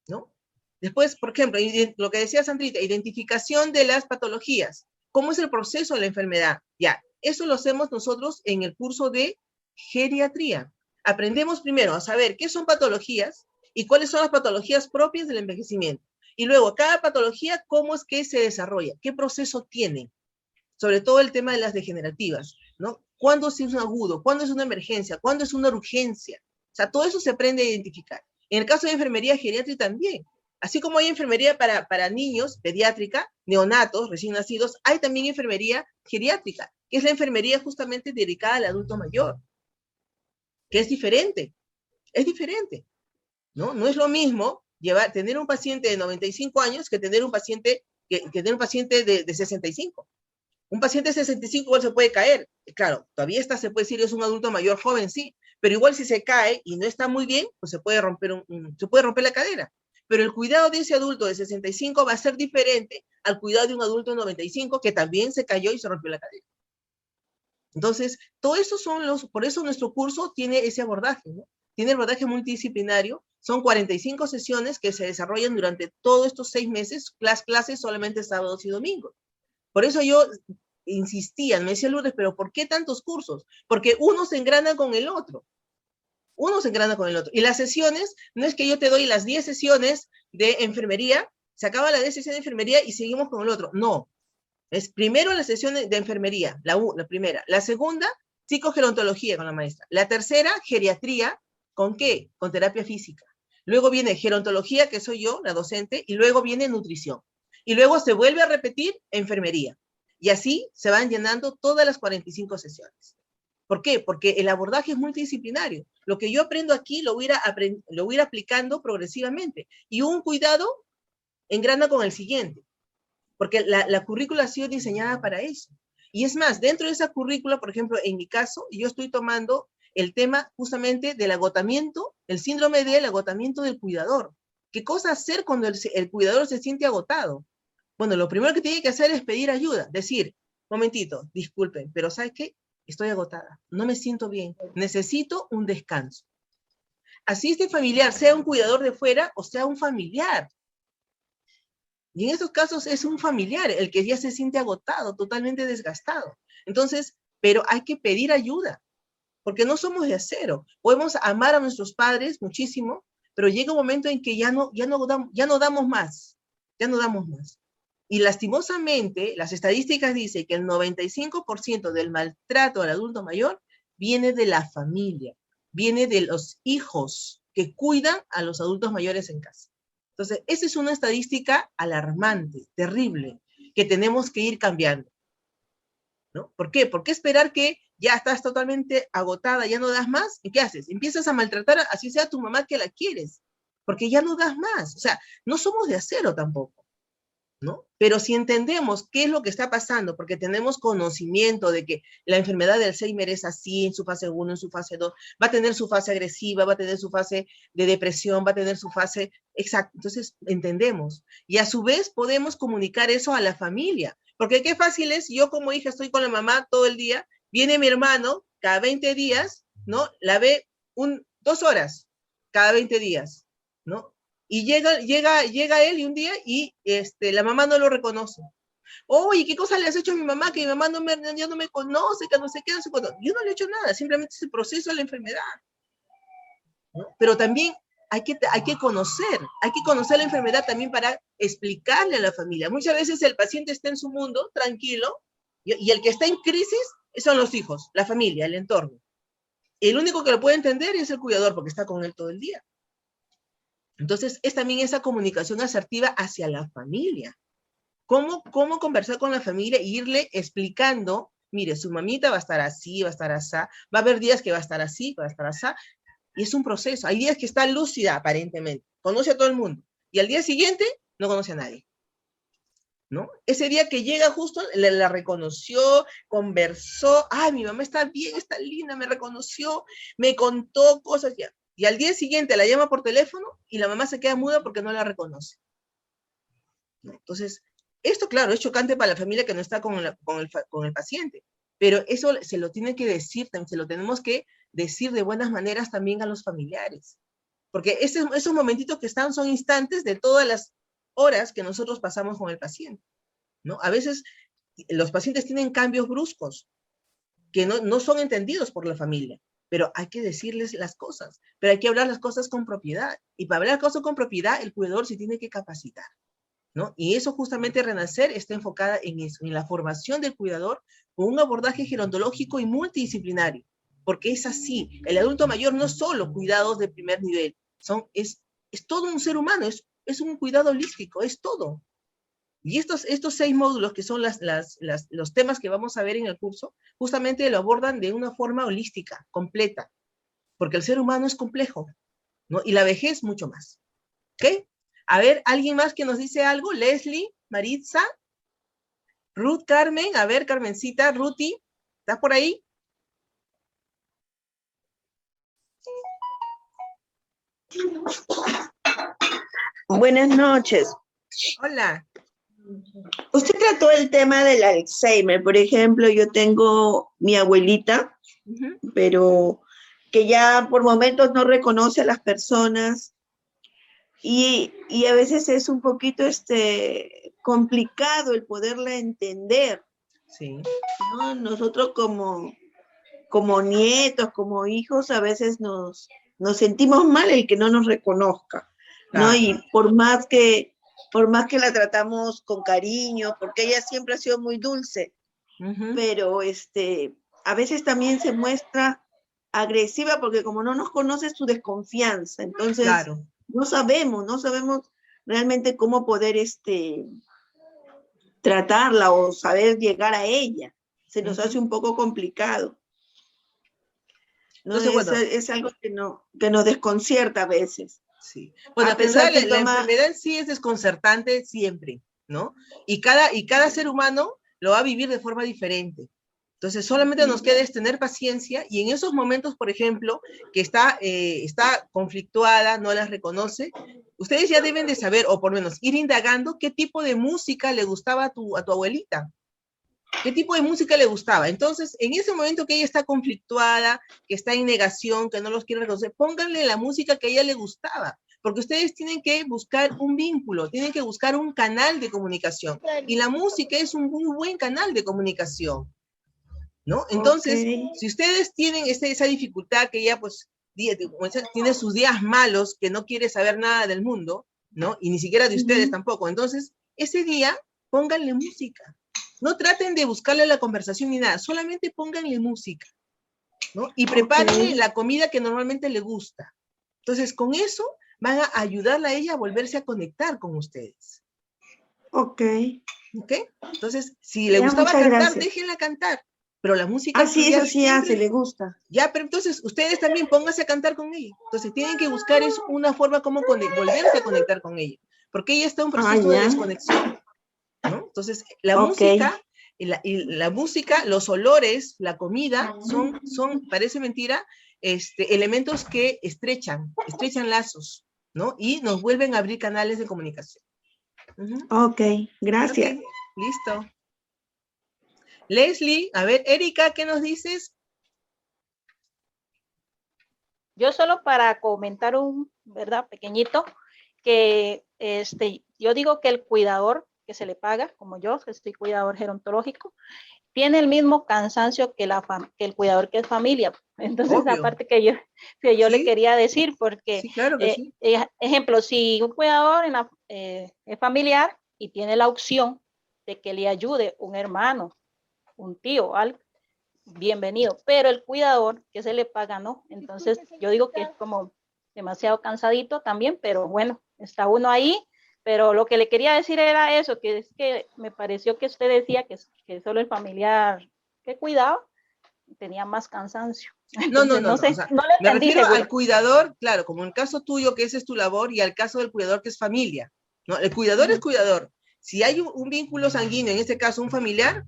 ¿no? Después, por ejemplo, lo que decía Sandrita, identificación de las patologías. ¿Cómo es el proceso de la enfermedad? Ya, eso lo hacemos nosotros en el curso de geriatría. Aprendemos primero a saber qué son patologías y cuáles son las patologías propias del envejecimiento. Y luego, cada patología, cómo es que se desarrolla, qué proceso tiene. Sobre todo el tema de las degenerativas, ¿no? ¿Cuándo es un agudo? ¿Cuándo es una emergencia? ¿Cuándo es una urgencia? O sea, todo eso se aprende a identificar. En el caso de enfermería geriátrica también. Así como hay enfermería para niños, pediátrica, neonatos, recién nacidos, hay también enfermería geriátrica, que es la enfermería justamente dedicada al adulto mayor, que es diferente, ¿no? No es lo mismo tener un paciente de 95 años que tener un paciente, de 65. Un paciente de 65 igual se puede caer. Claro, todavía se puede decir es un adulto mayor joven, sí, pero igual si se cae y no está muy bien, pues se puede romper la cadera. Pero el cuidado de ese adulto de 65 va a ser diferente al cuidado de un adulto de 95 que también se cayó y se rompió la cadera. Entonces, todo eso por eso nuestro curso tiene ese abordaje, ¿no? Tiene el abordaje multidisciplinario, son 45 sesiones que se desarrollan durante todos estos 6 meses, las clases solamente sábados y domingos. Por eso yo insistía, me decía Lourdes, pero ¿por qué tantos cursos? Porque uno se engrana con el otro. Y las sesiones, no es que yo te doy las 10 sesiones de enfermería, se acaba la 10 sesiones de enfermería y seguimos con el otro. No. Es primero la sesión de enfermería, la primera. La segunda, psicogerontología con la maestra. La tercera, geriatría. ¿Con qué? Con terapia física. Luego viene gerontología, que soy yo, la docente, y luego viene nutrición. Y luego se vuelve a repetir enfermería. Y así se van llenando todas las 45 sesiones. ¿Por qué? Porque el abordaje es multidisciplinario. Lo que yo aprendo aquí lo voy a ir aplicando progresivamente. Y un cuidado engrana con el siguiente. Porque la currícula ha sido diseñada para eso. Y es más, dentro de esa currícula, por ejemplo, en mi caso, yo estoy tomando el tema justamente del agotamiento, el síndrome del agotamiento del cuidador. ¿Qué cosa hacer cuando el cuidador se siente agotado? Bueno, lo primero que tiene que hacer es pedir ayuda, decir, momentito, disculpen, pero ¿sabes qué? Estoy agotada, no me siento bien, necesito un descanso. Así este familiar, sea un cuidador de fuera o sea un familiar. Y en estos casos es un familiar el que ya se siente agotado, totalmente desgastado. Entonces, pero hay que pedir ayuda, porque no somos de acero. Podemos amar a nuestros padres muchísimo, pero llega un momento en que ya no damos más. Y lastimosamente, las estadísticas dicen que el 95% del maltrato al adulto mayor viene de la familia, viene de los hijos que cuidan a los adultos mayores en casa. Entonces, esa es una estadística alarmante, terrible, que tenemos que ir cambiando, ¿no? ¿Por qué? ¿Por qué esperar que ya estás totalmente agotada, ya no das más? ¿Y qué haces? Empiezas a maltratar, así sea tu mamá que la quieres, porque ya no das más. O sea, no somos de acero tampoco, ¿no? Pero si entendemos qué es lo que está pasando, porque tenemos conocimiento de que la enfermedad del Alzheimer es así, en su fase 1, en su fase 2, va a tener su fase agresiva, va a tener su fase de depresión, va a tener su fase, exacto, entonces entendemos. Y a su vez podemos comunicar eso a la familia, porque qué fácil es, yo como hija estoy con la mamá todo el día, viene mi hermano cada 20 días, ¿no? La ve 2 horas cada 20 días, ¿no? Y llega él y un día y la mamá no lo reconoce. Oye, ¿qué cosa le has hecho a mi mamá? Que mi mamá ya no me conoce, que no sé qué, no sé cuánto. Yo no le he hecho nada, simplemente es el proceso de la enfermedad, ¿no? Pero también hay que conocer la enfermedad también para explicarle a la familia. Muchas veces el paciente está en su mundo, tranquilo, Y el que está en crisis son los hijos, la familia, el entorno. El único que lo puede entender es el cuidador, porque está con él todo el día. Entonces, es también esa comunicación asertiva hacia la familia. ¿Cómo conversar con la familia e irle explicando, mire, su mamita va a estar así, va a estar así, va a haber días que va a estar así, va a estar así, y es un proceso. Hay días que está lúcida, aparentemente, conoce a todo el mundo, y al día siguiente no conoce a nadie, ¿no? Ese día que llega justo, la reconoció, conversó, ay, mi mamá está bien, está linda, me reconoció, me contó cosas, ya. Y al día siguiente la llama por teléfono y la mamá se queda muda porque no la reconoce, ¿no? Entonces, esto, claro, es chocante para la familia que no está con el paciente, pero eso se lo tiene que decir, se lo tenemos que decir de buenas maneras también a los familiares, porque esos momentitos que están son instantes de todas las horas que nosotros pasamos con el paciente, ¿no? A veces los pacientes tienen cambios bruscos que no son entendidos por la familia, pero hay que decirles las cosas, pero hay que hablar las cosas con propiedad, y para hablar las cosas con propiedad, el cuidador se tiene que capacitar, ¿no? Y eso justamente Renacer está enfocada en eso, en la formación del cuidador con un abordaje gerontológico y multidisciplinario, porque es así, el adulto mayor no es solo cuidados de primer nivel, es todo un ser humano, es un cuidado holístico, es todo. Y estos 6 módulos, que son los temas que vamos a ver en el curso, justamente lo abordan de una forma holística, completa, porque el ser humano es complejo, ¿no? Y la vejez mucho más. ¿Ok? A ver, ¿alguien más que nos dice algo? Leslie, Maritza, Ruth, Carmen, a ver, Carmencita, Ruti, ¿estás por ahí? Buenas noches. Hola. Usted trató el tema del Alzheimer. Por ejemplo, yo tengo mi abuelita, pero que ya por momentos no reconoce a las personas y a veces es un poquito complicado el poderla entender. Sí. ¿No? Nosotros como nietos, como hijos, a veces nos sentimos mal el que no nos reconozca, ¿no? Y por más que la tratamos con cariño, porque ella siempre ha sido muy dulce, pero a veces también se muestra agresiva porque como no nos conoce su desconfianza, entonces no sabemos realmente cómo poder tratarla o saber llegar a ella. Se nos hace un poco complicado. ¿No? Entonces, bueno, es algo que nos desconcierta a veces. Sí. Bueno, a pesar de la enfermedad en sí es desconcertante siempre, ¿no? Y cada ser humano lo va a vivir de forma diferente. Entonces, solamente nos queda es tener paciencia, y en esos momentos, por ejemplo, que está conflictuada, no las reconoce, ustedes ya deben de saber, o por lo menos ir indagando, qué tipo de música le gustaba a tu abuelita. ¿Qué tipo de música le gustaba? Entonces, en ese momento que ella está conflictuada, que está en negación, que no los quiere reconocer, pónganle la música que a ella le gustaba, porque ustedes tienen que buscar un vínculo, tienen que buscar un canal de comunicación, y la música es un muy buen canal de comunicación, ¿no? Entonces, si ustedes tienen esa dificultad, que ella pues tiene sus días malos, que no quiere saber nada del mundo, ¿no? Y ni siquiera de ustedes tampoco, entonces, ese día, pónganle música. No traten de buscarle la conversación ni nada, solamente pónganle música, ¿no? Y prepárenle la comida que normalmente le gusta. Entonces, con eso van a ayudarla a ella a volverse a conectar con ustedes. Ok. Entonces, si le gustaba cantar, déjenla cantar, pero la música... sí, eso sí hace, le gusta. Ya, pero entonces, ustedes también pónganse a cantar con ella. Entonces, tienen que buscar una forma como volverse a conectar con ella, porque ella está en un proceso de desconexión, ¿no? Entonces, la música, los olores, la comida, son, parece mentira, elementos que estrechan lazos, ¿no? Y nos vuelven a abrir canales de comunicación. Ok, gracias. Okay, listo. Leslie, a ver, Erika, ¿qué nos dices? Yo solo para comentar ¿verdad? Pequeñito, que yo digo que el cuidador que se le paga, como yo, que soy cuidador gerontológico, tiene el mismo cansancio que el cuidador que es familia. Entonces, aparte que yo le quería decir, porque, claro que sí. Ejemplo, si un cuidador es familiar y tiene la opción de que le ayude un hermano un tío, algo, bienvenido, pero el cuidador que se le paga, ¿no? Entonces yo digo que es como demasiado cansadito también, pero bueno, está uno ahí, pero lo que le quería decir era eso, que es que me pareció que usted decía que solo el familiar que cuidaba tenía más cansancio. Entonces, No, no sé, o sea, no le me entendí refiero seguro. al cuidador, claro, como en el caso tuyo, que esa es tu labor, y al caso del cuidador, que es familia, ¿no? El cuidador es cuidador. Si hay un vínculo sanguíneo, en este caso un familiar,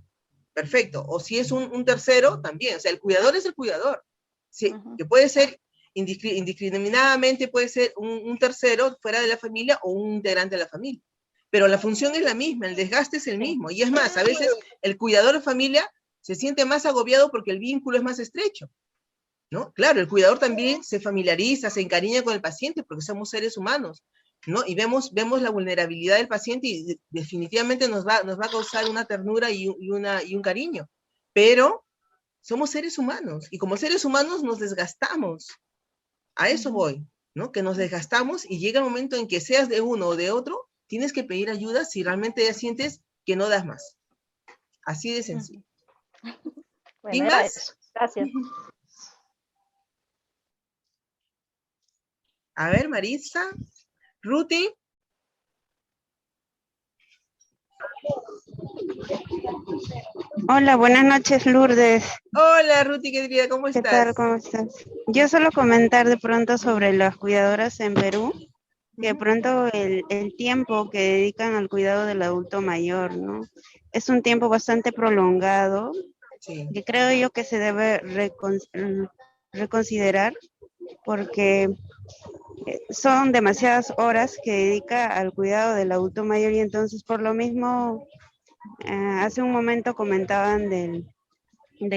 perfecto. O si es un tercero, también. O sea, el cuidador es el cuidador. Sí, que puede ser indiscriminadamente, puede ser un tercero fuera de la familia o un integrante de la familia. Pero la función es la misma, el desgaste es el mismo. Y es más, a veces el cuidador de familia se siente más agobiado porque el vínculo es más estrecho, ¿no? Claro, el cuidador también se familiariza, se encariña con el paciente porque somos seres humanos, ¿no? Y vemos la vulnerabilidad del paciente y definitivamente nos va a causar una ternura y un cariño. Pero somos seres humanos y como seres humanos nos desgastamos. A eso voy, ¿no? Que nos desgastamos y llega el momento en que seas de uno o de otro, tienes que pedir ayuda si realmente ya sientes que no das más. Así de sencillo. Bueno, ¿Quién era más? eso. Gracias. A ver, Marisa, Ruti. Hola, buenas noches, Lourdes. Hola, Ruti, querida, ¿cómo ¿Qué estás? tal? ¿Cómo estás? Yo solo comentar de pronto sobre las cuidadoras en Perú, que de pronto el tiempo que dedican al cuidado del adulto mayor, ¿no? Es un tiempo bastante prolongado, Sí. que creo yo que se debe reconsiderar, porque son demasiadas horas que dedica al cuidado del adulto mayor y entonces por lo mismo, hace un momento comentaban de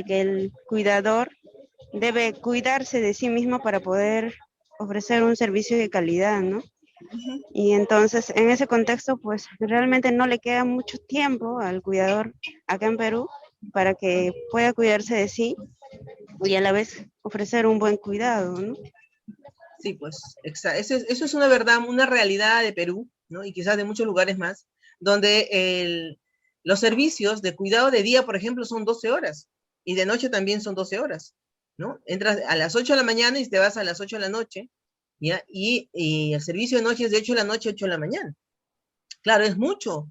que el cuidador debe cuidarse de sí mismo para poder ofrecer un servicio de calidad, ¿no? Y entonces, en ese contexto, pues realmente no le queda mucho tiempo al cuidador acá en Perú para que pueda cuidarse de sí y a la vez ofrecer un buen cuidado, ¿no? Sí, pues, eso es una verdad, una realidad de Perú, ¿no? Y quizás de muchos lugares más, donde los servicios de cuidado de día, por ejemplo, son 12 horas, y de noche también son 12 horas, ¿no? Entras a las 8 de la mañana y te vas a las 8 de la noche, ¿ya? Y el servicio de noche es de 8 de la noche a 8 de la mañana. Claro, es mucho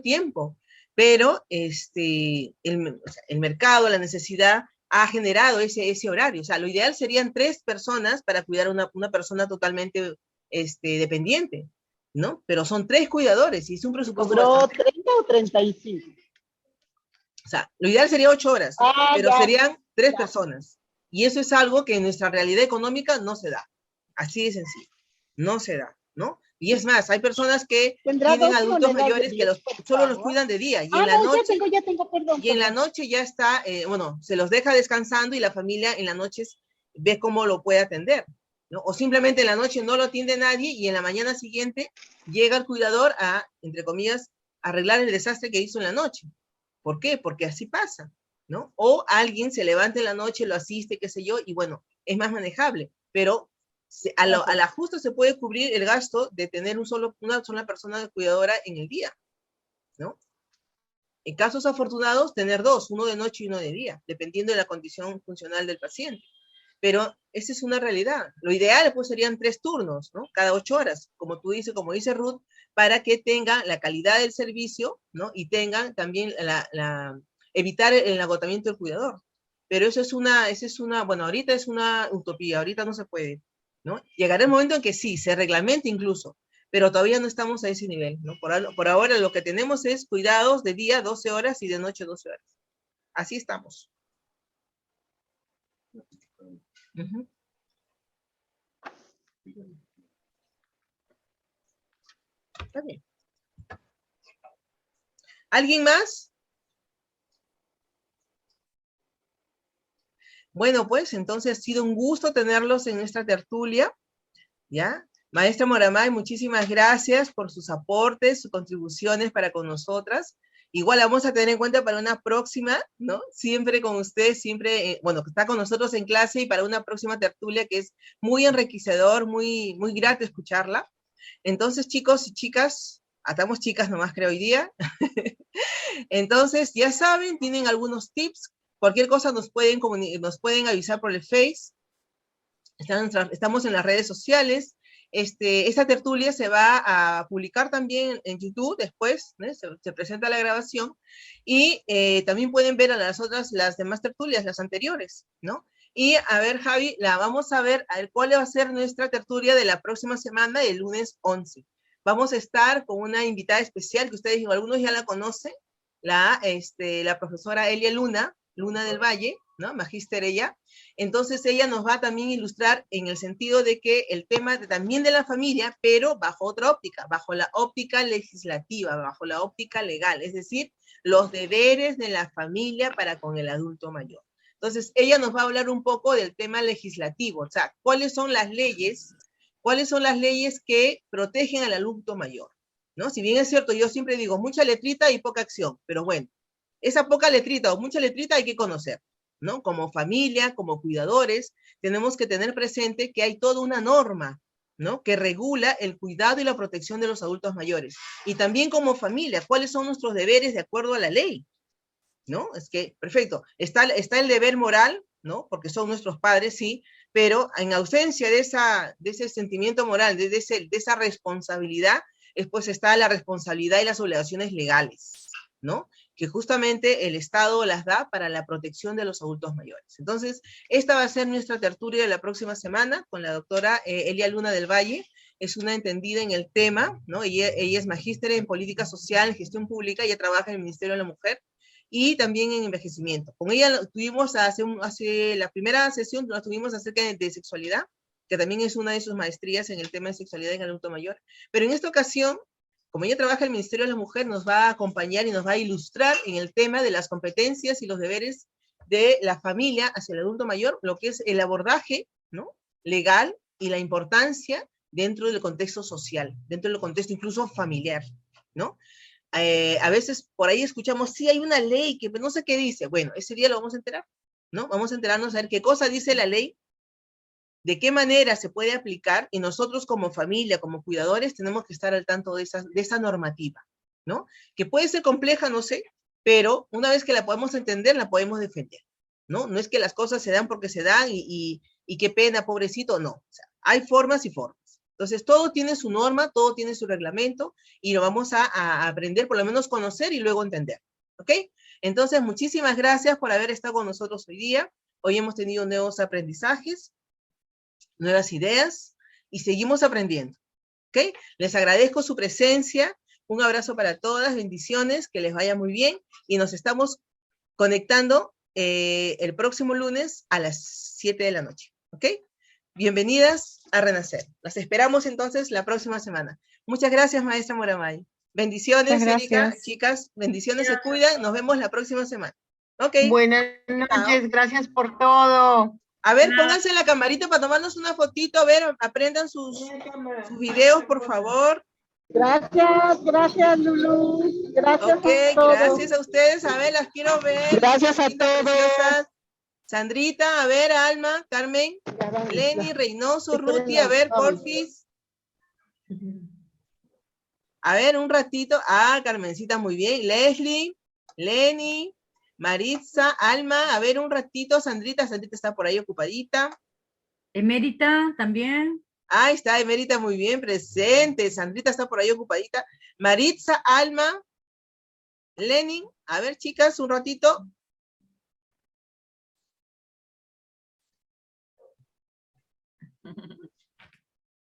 tiempo, pero el mercado, la necesidad ha generado ese horario. O sea, lo ideal serían 3 personas para cuidar a una persona totalmente dependiente, ¿no? Pero son 3 cuidadores y es un presupuesto ¿Cobró bastante... 30 o 35? O sea, lo ideal sería 8 horas, pero ya, serían 3 ya. personas. Y eso es algo que en nuestra realidad económica no se da. Así de sencillo. No se da, ¿no? Y es más, hay personas que tienen adultos mayores que solo los cuidan de día. Y en la noche, ya tengo, perdón. y en la noche ya está, bueno, se los deja descansando y la familia en la noche ve cómo lo puede atender, ¿no? O simplemente en la noche no lo atiende nadie y en la mañana siguiente llega el cuidador a, entre comillas, arreglar el desastre que hizo en la noche. ¿Por qué? Porque así pasa, ¿no? O alguien se levanta en la noche, lo asiste, qué sé yo, y bueno, es más manejable, pero a la justa se puede cubrir el gasto de tener una sola persona cuidadora en el día, ¿no? En casos afortunados, tener 2, uno de noche y uno de día, dependiendo de la condición funcional del paciente. Pero esa es una realidad. Lo ideal, pues, serían 3 turnos, ¿no? Cada 8 horas, como dice Ruth, para que tengan la calidad del servicio, ¿no? Y tengan también evitar el agotamiento del cuidador. Pero eso es bueno, ahorita es una utopía, ahorita no se puede, ¿no? Llegará el momento en que sí, se reglamente incluso, pero todavía no estamos a ese nivel, ¿no? Por ahora lo que tenemos es cuidados de día 12 horas y de noche 12 horas. Así estamos. Uh-huh. Está bien. ¿Alguien más? Bueno, pues entonces ha sido un gusto tenerlos en nuestra tertulia, ¿ya? Maestra Moramay, muchísimas gracias por sus aportes, sus contribuciones para con nosotras. Igual la vamos a tener en cuenta para una próxima, ¿no? Siempre con usted, siempre, bueno, que está con nosotros en clase y para una próxima tertulia que es muy enriquecedor, muy, muy grato escucharla. Entonces, chicos y chicas, atamos chicas nomás creo hoy día, Entonces, ya saben, tienen algunos tips. Cualquier cosa nos pueden avisar por el Face. Estamos en las redes sociales. Esta tertulia se va a publicar también en YouTube después, ¿no? Se presenta la grabación. Y también pueden ver a las demás tertulias, las anteriores, ¿no? Y a ver, Javi, vamos a ver cuál va a ser nuestra tertulia de la próxima semana, el lunes 11. Vamos a estar con una invitada especial que ustedes, algunos ya la conocen, la profesora Elia Luna del Valle, ¿no? Magíster ella. Entonces ella nos va también a ilustrar en el sentido de que el tema también de la familia, pero bajo otra óptica, bajo la óptica legislativa, bajo la óptica legal, es decir, los deberes de la familia para con el adulto mayor. Entonces ella nos va a hablar un poco del tema legislativo, o sea, cuáles son las leyes que protegen al adulto mayor, ¿no? Si bien es cierto, yo siempre digo, mucha letrita y poca acción, pero bueno, esa poca letrita o mucha letrita hay que conocer, ¿no? Como familia, como cuidadores, tenemos que tener presente que hay toda una norma, ¿no? Que regula el cuidado y la protección de los adultos mayores. Y también como familia, ¿cuáles son nuestros deberes de acuerdo a la ley? ¿No? Es que, perfecto, está el deber moral, ¿no? Porque son nuestros padres, sí, pero en ausencia de ese sentimiento moral, de esa responsabilidad, pues está la responsabilidad y las obligaciones legales, ¿no? Que justamente el Estado las da para la protección de los adultos mayores. Entonces, esta va a ser nuestra tertulia de la próxima semana con la doctora Elia Luna del Valle. Es una entendida en el tema, ¿no? Ella es magíster en política social, en gestión pública, ella trabaja en el Ministerio de la Mujer y también en envejecimiento. Con ella tuvimos hace la primera sesión, la tuvimos acerca de sexualidad, que también es una de sus maestrías en el tema de sexualidad en el adulto mayor. Pero en esta ocasión, como ella trabaja en el Ministerio de la Mujer, nos va a acompañar y nos va a ilustrar en el tema de las competencias y los deberes de la familia hacia el adulto mayor, lo que es el abordaje, ¿no? Legal y la importancia dentro del contexto social, dentro del contexto incluso familiar, ¿no? A veces por ahí escuchamos, sí, hay una ley que no sé qué dice. Bueno, ese día lo vamos a enterar, ¿no? Vamos a enterarnos a ver qué cosa dice la ley, de qué manera se puede aplicar, y nosotros como familia, como cuidadores, tenemos que estar al tanto de esa normativa, ¿no? Que puede ser compleja, no sé, pero una vez que la podemos entender, la podemos defender, ¿no? No es que las cosas se dan porque se dan y qué pena, pobrecito, no. O sea, hay formas y formas. Entonces, todo tiene su norma, todo tiene su reglamento, y lo vamos a aprender, por lo menos conocer y luego entender, ¿ok? Entonces, muchísimas gracias por haber estado con nosotros hoy día. Hoy hemos tenido nuevos aprendizajes, nuevas ideas, y seguimos aprendiendo, ¿ok? Les agradezco su presencia, un abrazo para todas, bendiciones, que les vaya muy bien, y nos estamos conectando el próximo lunes a las 7 de la noche, ¿ok? Bienvenidas a Renacer. Las esperamos entonces la próxima semana. Muchas gracias, maestra Moramay. Bendiciones, Erika, chicas, bendiciones, se cuidan, nos vemos la próxima semana. Ok. Buenas noches, gracias por todo. A ver, pónganse la camarita para tomarnos una fotito, a ver, aprendan sus videos, por favor. Gracias, Lulu. Gracias a todos. Gracias a ustedes, a ver, las quiero ver. Gracias a todos. Preciosas. Sandrita, a ver, Alma, Carmen, Lenny, Reynoso, Ruti, a ver, porfis. A ver, un ratito. Ah, Carmencita, muy bien. Leslie, Lenny, Maritza, Alma, a ver, un ratito. Sandrita está por ahí ocupadita. Emérita, también. Ah, está Emérita, muy bien, presente. Sandrita está por ahí ocupadita. Maritza, Alma, Lenny, a ver, chicas, un ratito.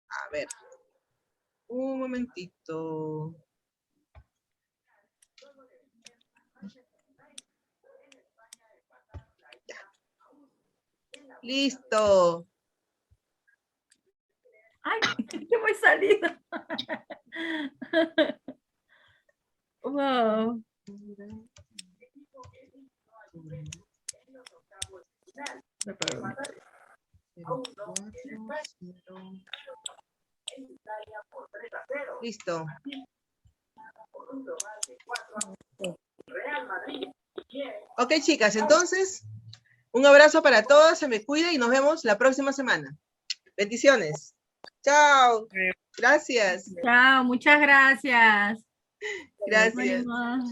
A ver, un momentito. Ya. Listo. Ay, qué muy salido. Wow. Listo. Ok, chicas, entonces, un abrazo para todas, se me cuida y nos vemos la próxima semana. Bendiciones. Chao. Gracias. Chao, muchas gracias. Gracias. Bueno.